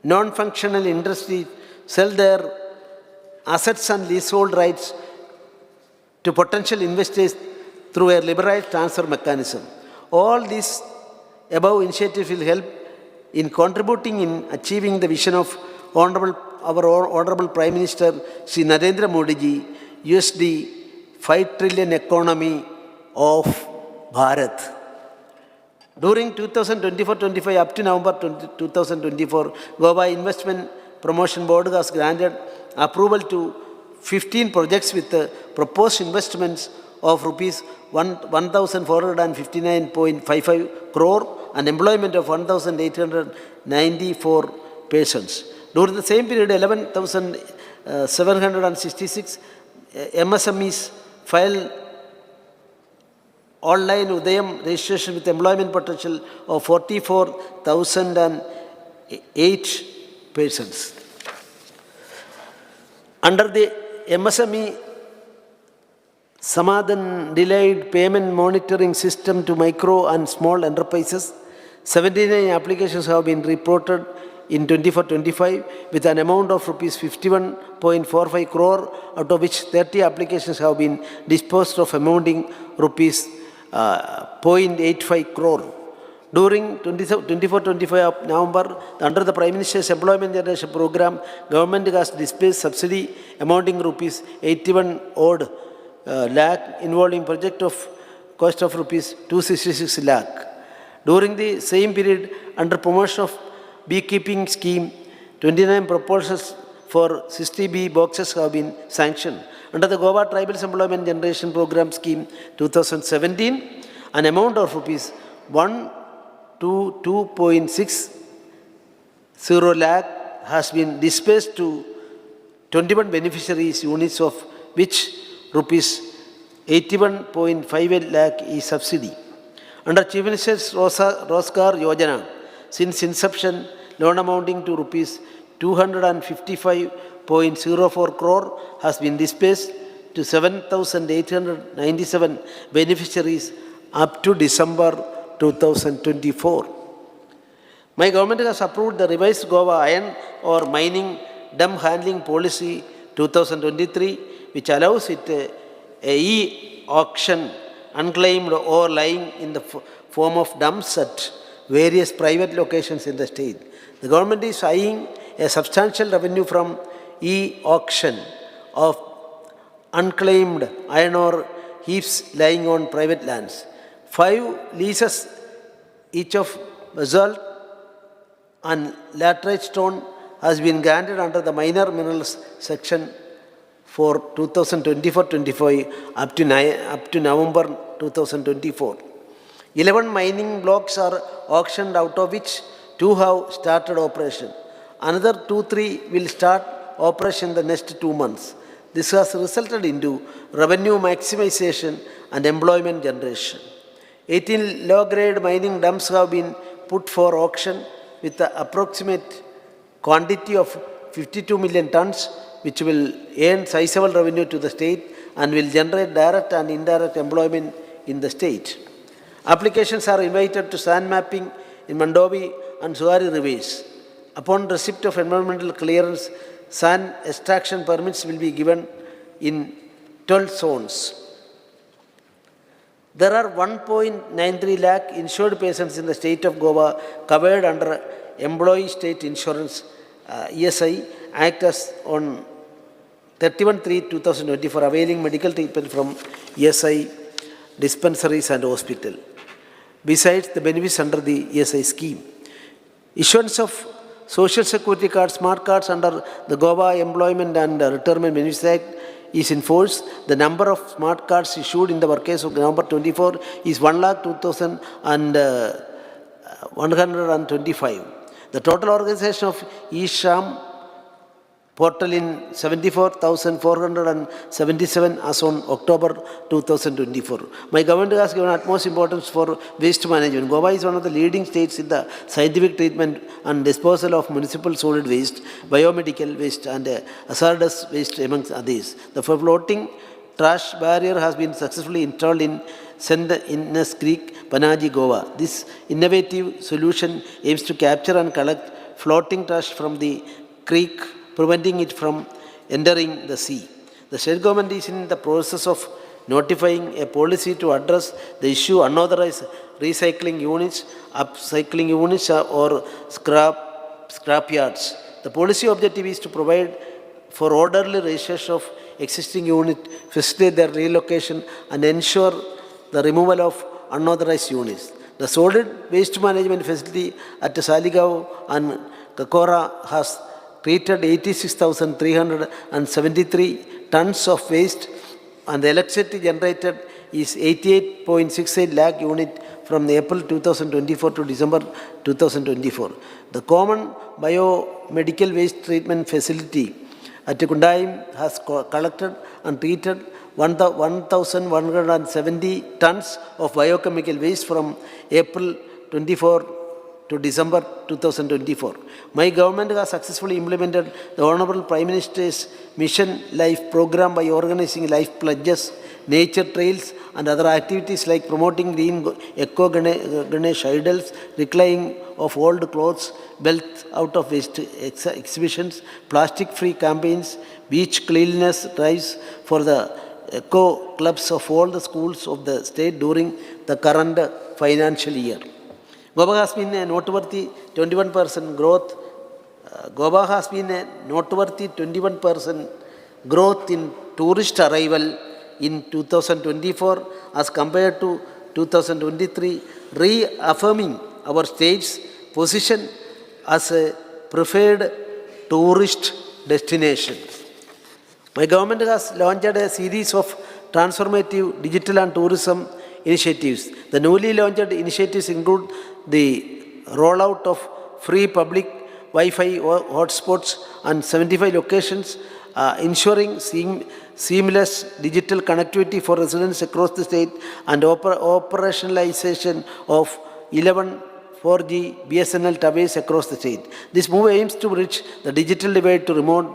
non-functional industry sell their assets and leasehold rights to potential investors through a liberalized transfer mechanism. All these above initiatives will help in contributing in achieving the vision of our Honorable Prime Minister Shri Narendra Modi ji, USD 5 trillion economy of Bharat. During 2024-25 up to November 2024, Goa Investment Promotion Board has granted approval to 15 projects with proposed investments of rupees 1,459.55 crore and employment of 1,894 persons. During the same period, 11,766 MSMEs filed online Udayam registration with employment potential of 44,008 persons. Under the MSME Samadhan delayed payment monitoring system to micro and small enterprises, 79 applications have been reported in 24-25 with an amount of rupees 51.45 crore, out of which 30 applications have been disposed of amounting rupees 0.85 crore. During 24-25 of November, under the Prime Minister's Employment Generation Program, government has disbursed subsidy amounting rupees 81 odd lakh, involving project of cost of rupees 266 lakh. During the same period, under promotion of beekeeping scheme, 29 proposals for 60B boxes have been sanctioned. Under the Goa Tribal Employment Generation Program Scheme 2017, an amount of rupees 1 to 2.6 0 lakh has been dispersed to 21 beneficiaries units, of which rupees 81.58 lakh is subsidy. Under Chief Minister's Rozgar Yojana, since inception, loan amounting to rupees 255.04 crore has been dispersed to 7,897 beneficiaries up to December 2024. My government has approved the revised Goa iron ore mining dump handling policy 2023, which allows it a e-auction unclaimed ore lying in the form of dumps at various private locations in the state. The government is eyeing a substantial revenue from e-auction of unclaimed iron ore heaps lying on private lands. 5 leases, each of basalt and laterite stone, has been granted under the minor minerals section for 2024-25 up to November 2024. 11 mining blocks are auctioned, out of which 2 have started operation. Another 2-3 will start operation in the next 2 months. This has resulted into revenue maximization and employment generation. 18 low-grade mining dumps have been put for auction with the approximate quantity of 52 million tons, which will earn sizable revenue to the state and will generate direct and indirect employment in the state. Applications are invited to sand mapping in Mandovi and Suwari rivers. Upon receipt of environmental clearance, sand extraction permits will be given in 12 zones. There are 1.93 lakh insured persons in the state of Goa covered under Employee State Insurance ESI Act as on 31/3/2024, availing medical treatment from ESI dispensaries and hospital. Besides the benefits under the ESI scheme, issuance of Social Security cards, smart cards under the Goa Employment and Retirement Benefits Act is in force. The number of smart cards issued in the workers of November 24 is 102,125. The total organization of eSham portal in 74,477 as on October 2024. My government has given utmost importance for waste management. Goa is one of the leading states in the scientific treatment and disposal of municipal solid waste, biomedical waste and hazardous waste, amongst others. The floating trash barrier has been successfully installed in St. Innes Creek, Panaji, Goa. This innovative solution aims to capture and collect floating trash from the creek, preventing it from entering the sea. The state government is in the process of notifying a policy to address the issue unauthorized recycling units, upcycling units or scrap yards. The policy objective is to provide for orderly registration of existing units, facilitate their relocation and ensure the removal of unauthorized units. The solid waste management facility at Saligaon and Kakora has treated 86,373 tons of waste, and the electricity generated is 88.68 lakh unit from April 2024 to December 2024. The common biomedical waste treatment facility at Kundayam has collected and treated 1,170 tons of biochemical waste from April 24 to December 2024. My government has successfully implemented the Honorable Prime Minister's Mission Life program by organizing life pledges, nature trails and other activities like promoting green eco-Ganesh idols, reclaiming of old clothes, wealth out of waste exhibitions, plastic-free campaigns, beach cleanliness drives for the eco clubs of all the schools of the state during the current financial year. Goa has been a noteworthy 21% growth. Goa has been a noteworthy 21% growth in tourist arrival in 2024 as compared to 2023, reaffirming our state's position as a preferred tourist destination. My government has launched a series of transformative digital and tourism initiatives. The newly launched initiatives include the rollout of free public Wi-Fi hotspots and 75 locations, ensuring seamless digital connectivity for residents across the state, and operationalization of 11 4G BSNL towers across the state. This move aims to bridge the digital divide to remote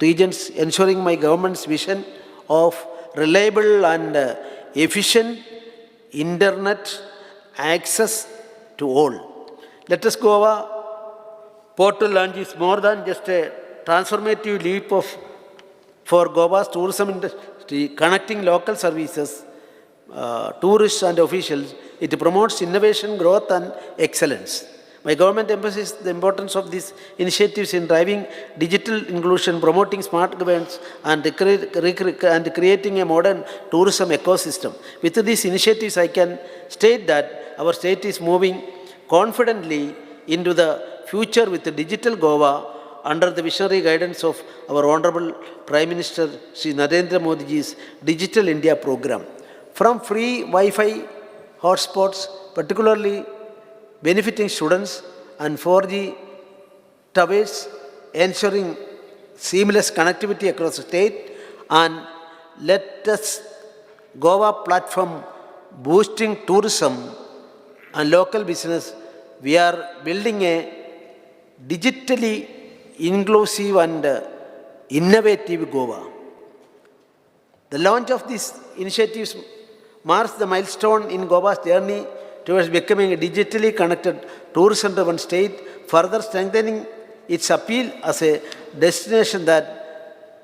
regions, ensuring my government's vision of reliable and efficient internet access to all. Let us Goa portal launch is more than just a transformative leap for Goa's tourism industry, connecting local services, tourists and officials. It promotes innovation, growth and excellence. My government emphasizes the importance of these initiatives in driving digital inclusion, promoting smart governance and creating a modern tourism ecosystem. With these initiatives, I can state that our state is moving confidently into the future with the digital Goa under the visionary guidance of our Honorable Prime Minister Shri Narendra Modi's Digital India program. From free Wi-Fi hotspots, particularly benefiting students, and 4G towers, ensuring seamless connectivity across the state, and let us Goa platform boosting tourism and local business. We are building a digitally inclusive and innovative Goa. The launch of these initiatives marks the milestone in Goa's journey towards becoming a digitally connected tourism-driven state, further strengthening its appeal as a destination that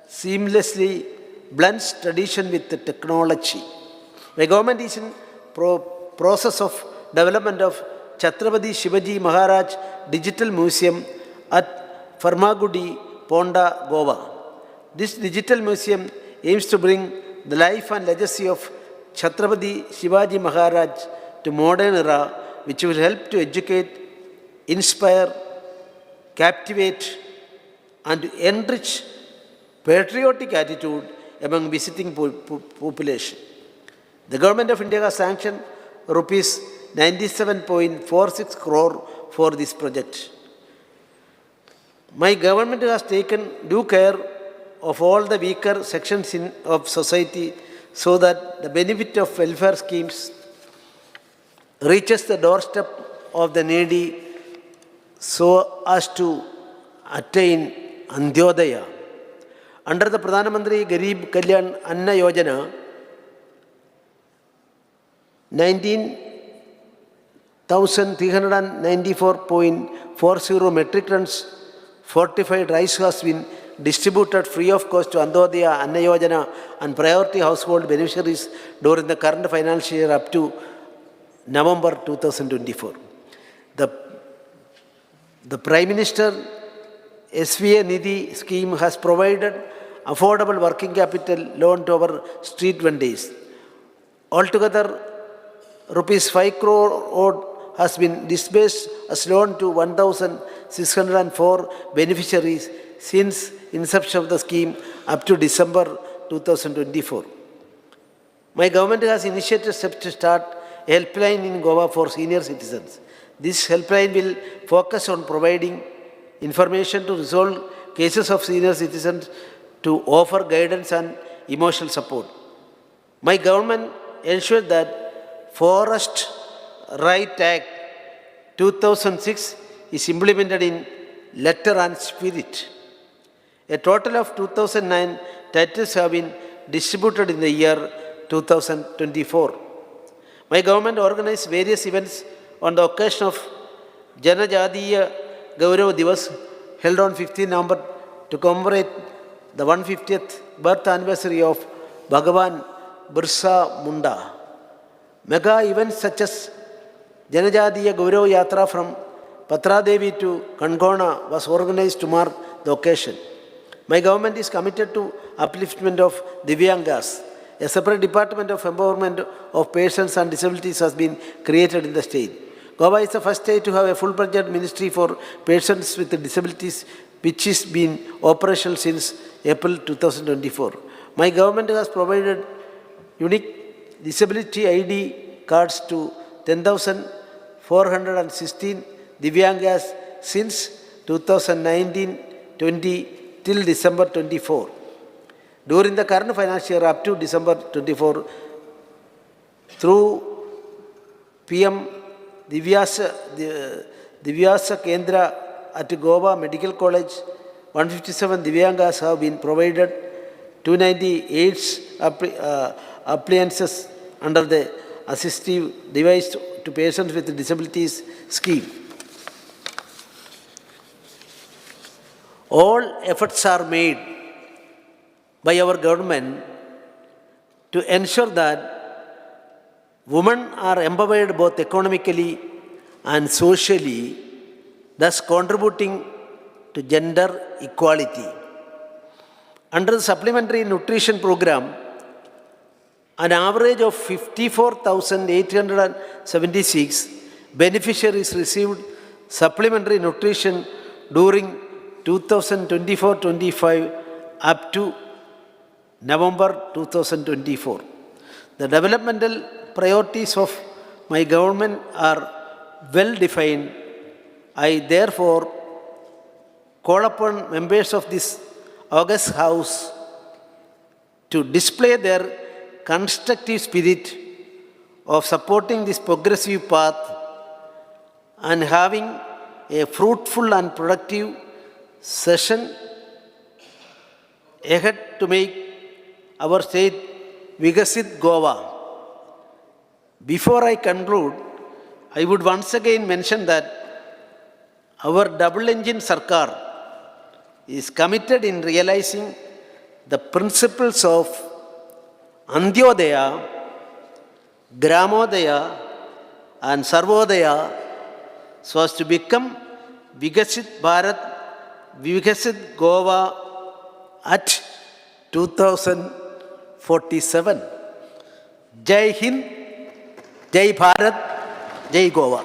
seamlessly blends tradition with the technology. The government is in process of development of Chhatrapati Shivaji Maharaj Digital Museum at Farmagudi, Ponda, Goa. This digital museum aims to bring the life and legacy of Chhatrapati Shivaji Maharaj to modern era, which will help to educate, inspire, captivate, and enrich patriotic attitude among visiting population. The Government of India has sanctioned rupees 97.46 crore for this project. My government has taken due care of all the weaker sections of society so that the benefit of welfare schemes reaches the doorstep of the needy so as to attain Antyodaya. Under the Pradhan Mantri Garib Kalyan Anna Yojana, 19,394.40 metric tons fortified rice has been distributed free of cost to Antyodaya, Anna Yojana and priority household beneficiaries during the current financial year up to November 2024. The Prime Minister SVA Nidhi scheme has provided affordable working capital loan to our street vendors. Altogether, rupees 5 crore has been disbursed as loan to 1,604 beneficiaries since inception of the scheme up to December 2024. My government has initiated steps to start a helpline in Goa for senior citizens. This helpline will focus on providing information to resolve cases of senior citizens, to offer guidance and emotional support. My government ensured that Forest Right Act 2006 is implemented in letter and spirit. A total of 2009 titles have been distributed in the year 2024. My government organized various events on the occasion of Janajadiya Gaurav Divas held on 15 November to commemorate the 150th birth anniversary of Bhagavan Birsa Munda. Mega events such as Janajadiya Gaurav Yatra from Patradevi to Kangona was organized to mark the occasion. My government is committed to upliftment of Divyangas. A separate department of empowerment of persons and disabilities has been created in the state. Goa is the first state to have a full-budget ministry for persons with disabilities, which has been operational since April 2024. My government has provided unique disability ID cards to 10,416 Divyangas since 2019-20 till December 24. During the current financial year up to December 24, through PM Divyasa Kendra at Goa Medical College, 157 Divyangas have been provided 298 appliances under the assistive device to patients with disabilities scheme. All efforts are made by our government to ensure that women are empowered both economically and socially, thus contributing to gender equality. Under the supplementary nutrition program, an average of 54,876 beneficiaries received supplementary nutrition during 2024-25 up to November 2024. The developmental priorities of my government are well defined. I therefore call upon members of this august House to display their constructive spirit of supporting this progressive path and having a fruitful and productive session ahead to make our state Vikasit Goa. Before I conclude, I would once again mention that our double-engine Sarkar is committed in realizing the principles of Antyodaya, Gramodaya and Sarvodaya so as to become Vikasit Bharat, Vikasit Goa at 2047. Jai Hind, Jai Bharat, Jai Goa.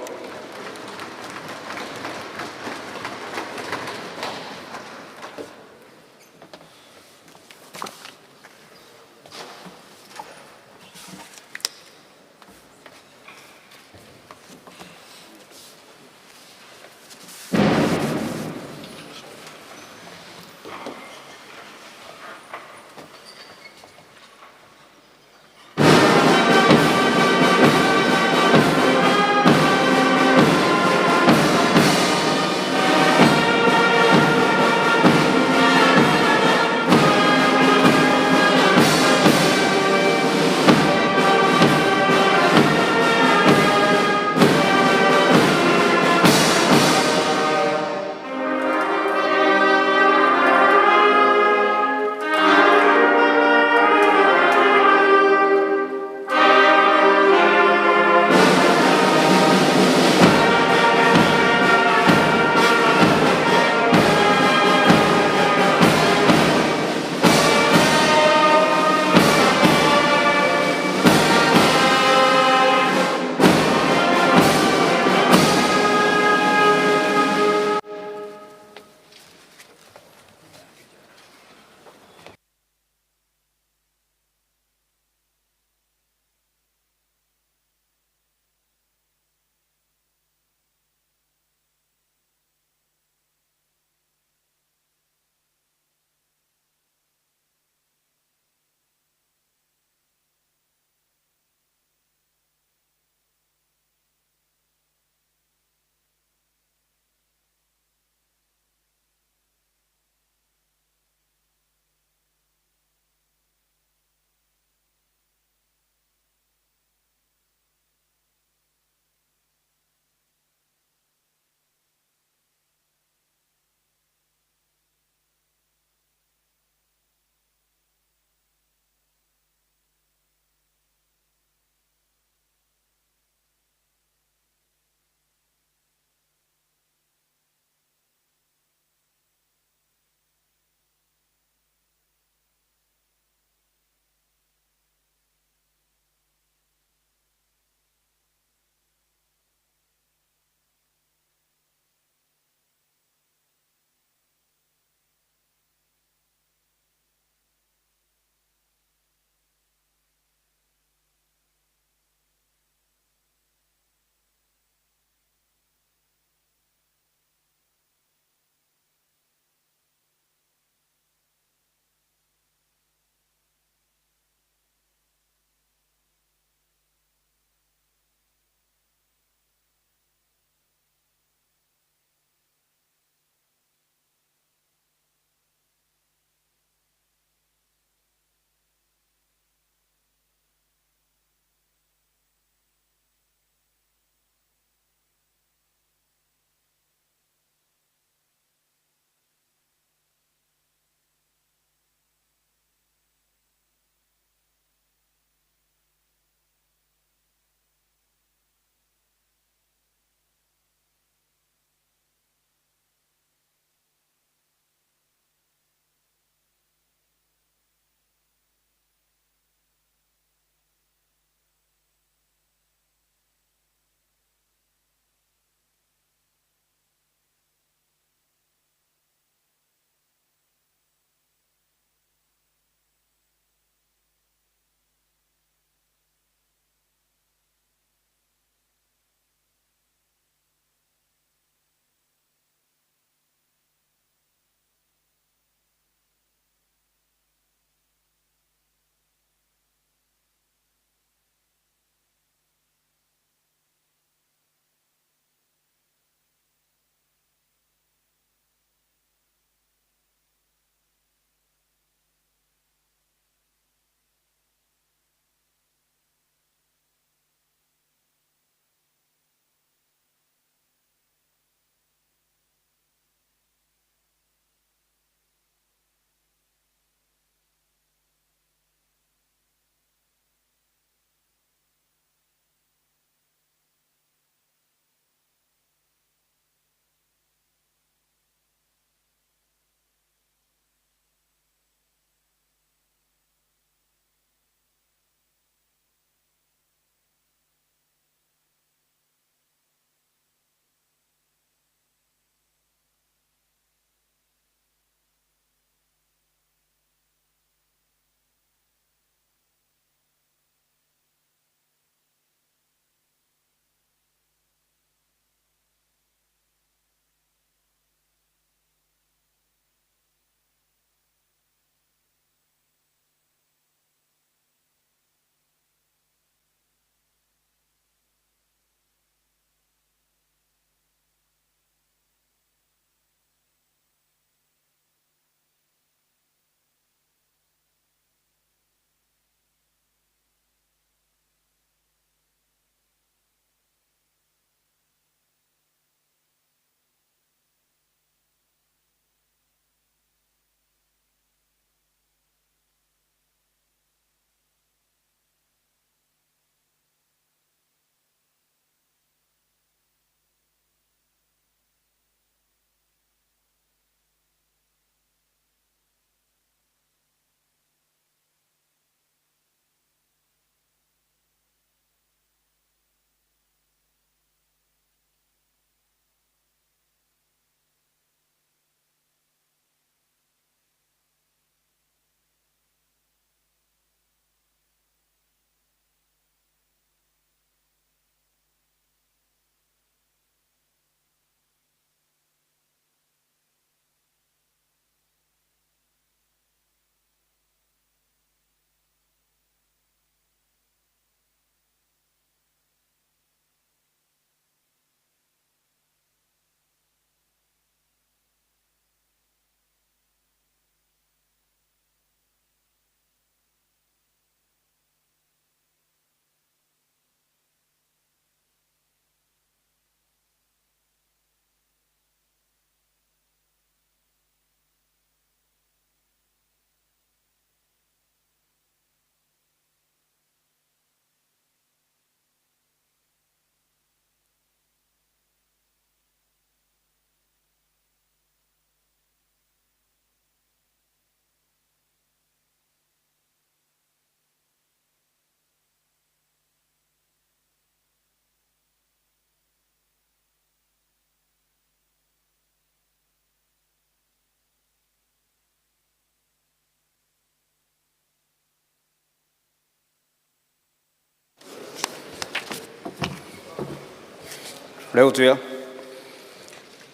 पुढे वचूया.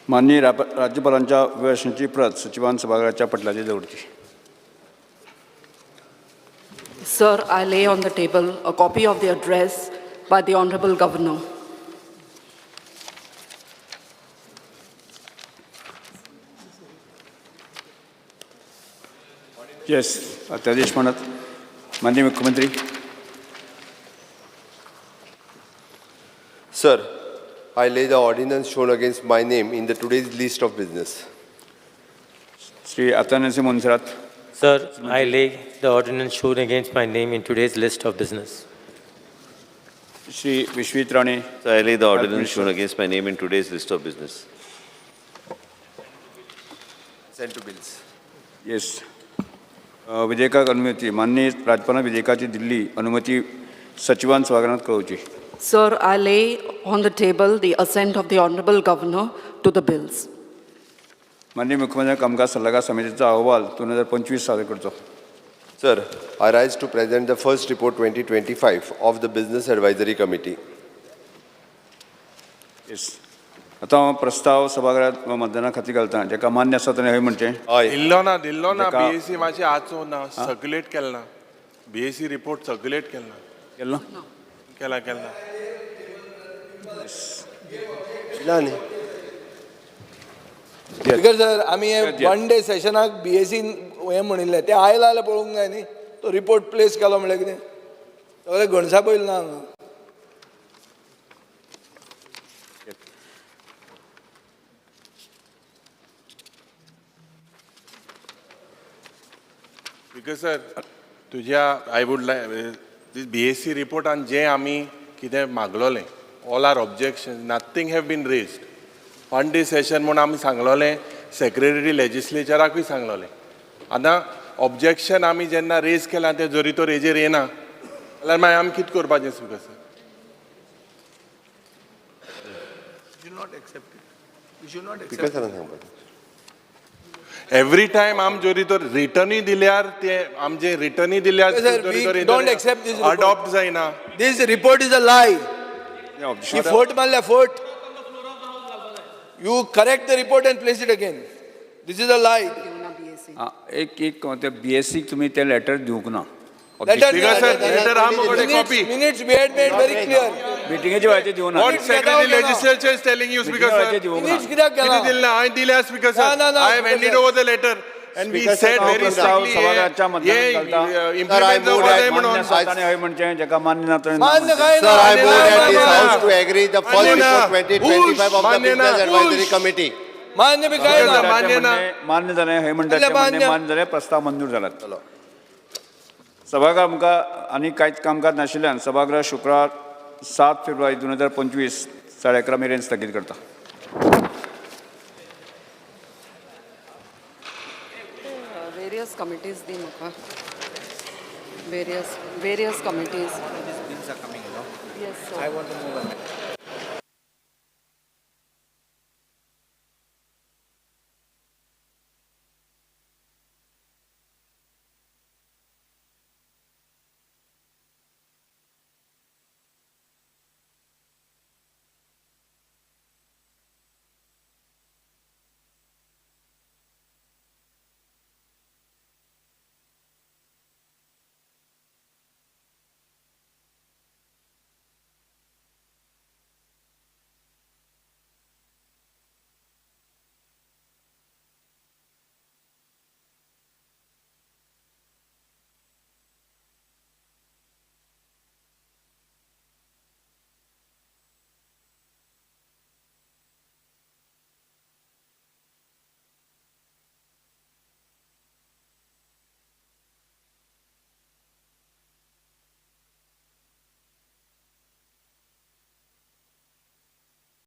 माननीय राज्यपालांच्या अभिभाषणाची प्रत सचिवान सभागृहाच्या पटलाचेर दवरची. Sir, I lay on the table a copy of the address by the Honorable Governor. Yes, अध्यादेश म्हणत माननीय मुख्यमंत्री. Sir, I lay the ordinance shown against my name in the today's list of business. Shri Atul Monserrate. Sir, I lay the ordinance shown against my name in today's list of business. Shri Vishwajit Rane. So I lay the ordinance shown against my name in today's list of business. Sent to bills. Yes. विधेयकाक अनुमती. माननीय राज्यपालां विधेयकाची दिल्ली अनुमती सचिवान सभागृहात कळवची. Sir, I lay on the table the assent of the Honorable Governor to the bills. माननीय मुख्यमंत्री कामकाज सल्लागार समितीचा अहवाल 2025 सादर करतो. Sir, I rise to present the first report 2025 of the Business Advisory Committee. Yes. आता हांव प्रस्ताव सभागृहात मतदाना खातीर घालता. जेका मान्य आसा ताणें हय म्हणचें. Aye. दिल्लो ना जेका- बीएससी मातशें आचो ना सर्क्युलेट केला ना बीएससी रिपोर्ट सर्क्युलेट केला केलो. केला केला ना न्ही. स्पीकर सर आमी हे वन डे सेशनाक बीएससी हे म्हणिल्लें तें आयलां जाल्यार पळोवंक जाय न्ही. तो रिपोर्ट प्लेस केलो म्हणल्यार कितें सगळें घणसा पयलें ना हांगा. बिकॉज सर तुज्या आय वूड लायक बीएससी रिपोर्टान जें आमी कितें मागलोलें all or objection nothing have been raised one day session म्हूण आमी सांगलोलें सेक्रेटरी लेजिस्लेचराकूय सांगलोलें आतां ऑब्जेक्शन आमी जेन्ना रेज केलां तें जरी तो रेजेर येना जाल्यार मागीर आमी कितें करपाचें स्पीकर सर Speaker sir सांगपाचें. एवरी टायम आम जोरी तर रिटर्नूय दिल्यार ते आमचे रिटर्नूय दिल्यार Sir, we don't accept this report. Adopt जायना This report is a lie. ही फोट मारल्या फोट. You correct the report and place it again. This is a lie. एक ते बीएससी तुम्ही ते लेटर दिवंक ना. Letter letter आम कडेन copy. minutes we had made very clear. मिटिंगेच्या वेळाचेर दिवं ना. What secretary legislature is telling you, Speaker मिटिंगेच्या वेळाचेर sir? दिवंक Minutes ना. कित्याक केला? किती दिला हांवें दिल्या Speaker sir. No, no, I have handed Speaker over the letter and we Speaker said sir, very प्रस्ताव strictly सभागृहाच्या मतदानात घालता. implement moved जावपा at जाय म्हणून. मान्य आसा ताणें हय म्हणचें जेका मान्य ना ताणें ना मान्य म्हणचें. काय Sir, I ना. move at this Manna. house to agree the first Manna. report 2025 of the Manna. Business Advisory Committee. मान्य बी काय ना. मान्य ना. मान्य जालें हय म्हणटा जाल्यार तें म्हणणें मान्य. मान्य जालें प्रस्ताव मंजूर जाला. सभागृह आमकां आनी कांयच कामकाज नाशिल्ल्यान सभागृह शुक्रार 7 फेब्रुवारी 2025 11:30 मेरेन स्थगीत करता. Various committees, the Mukha. Various committees. These bills are coming, no? Yes, sir. I want to move on.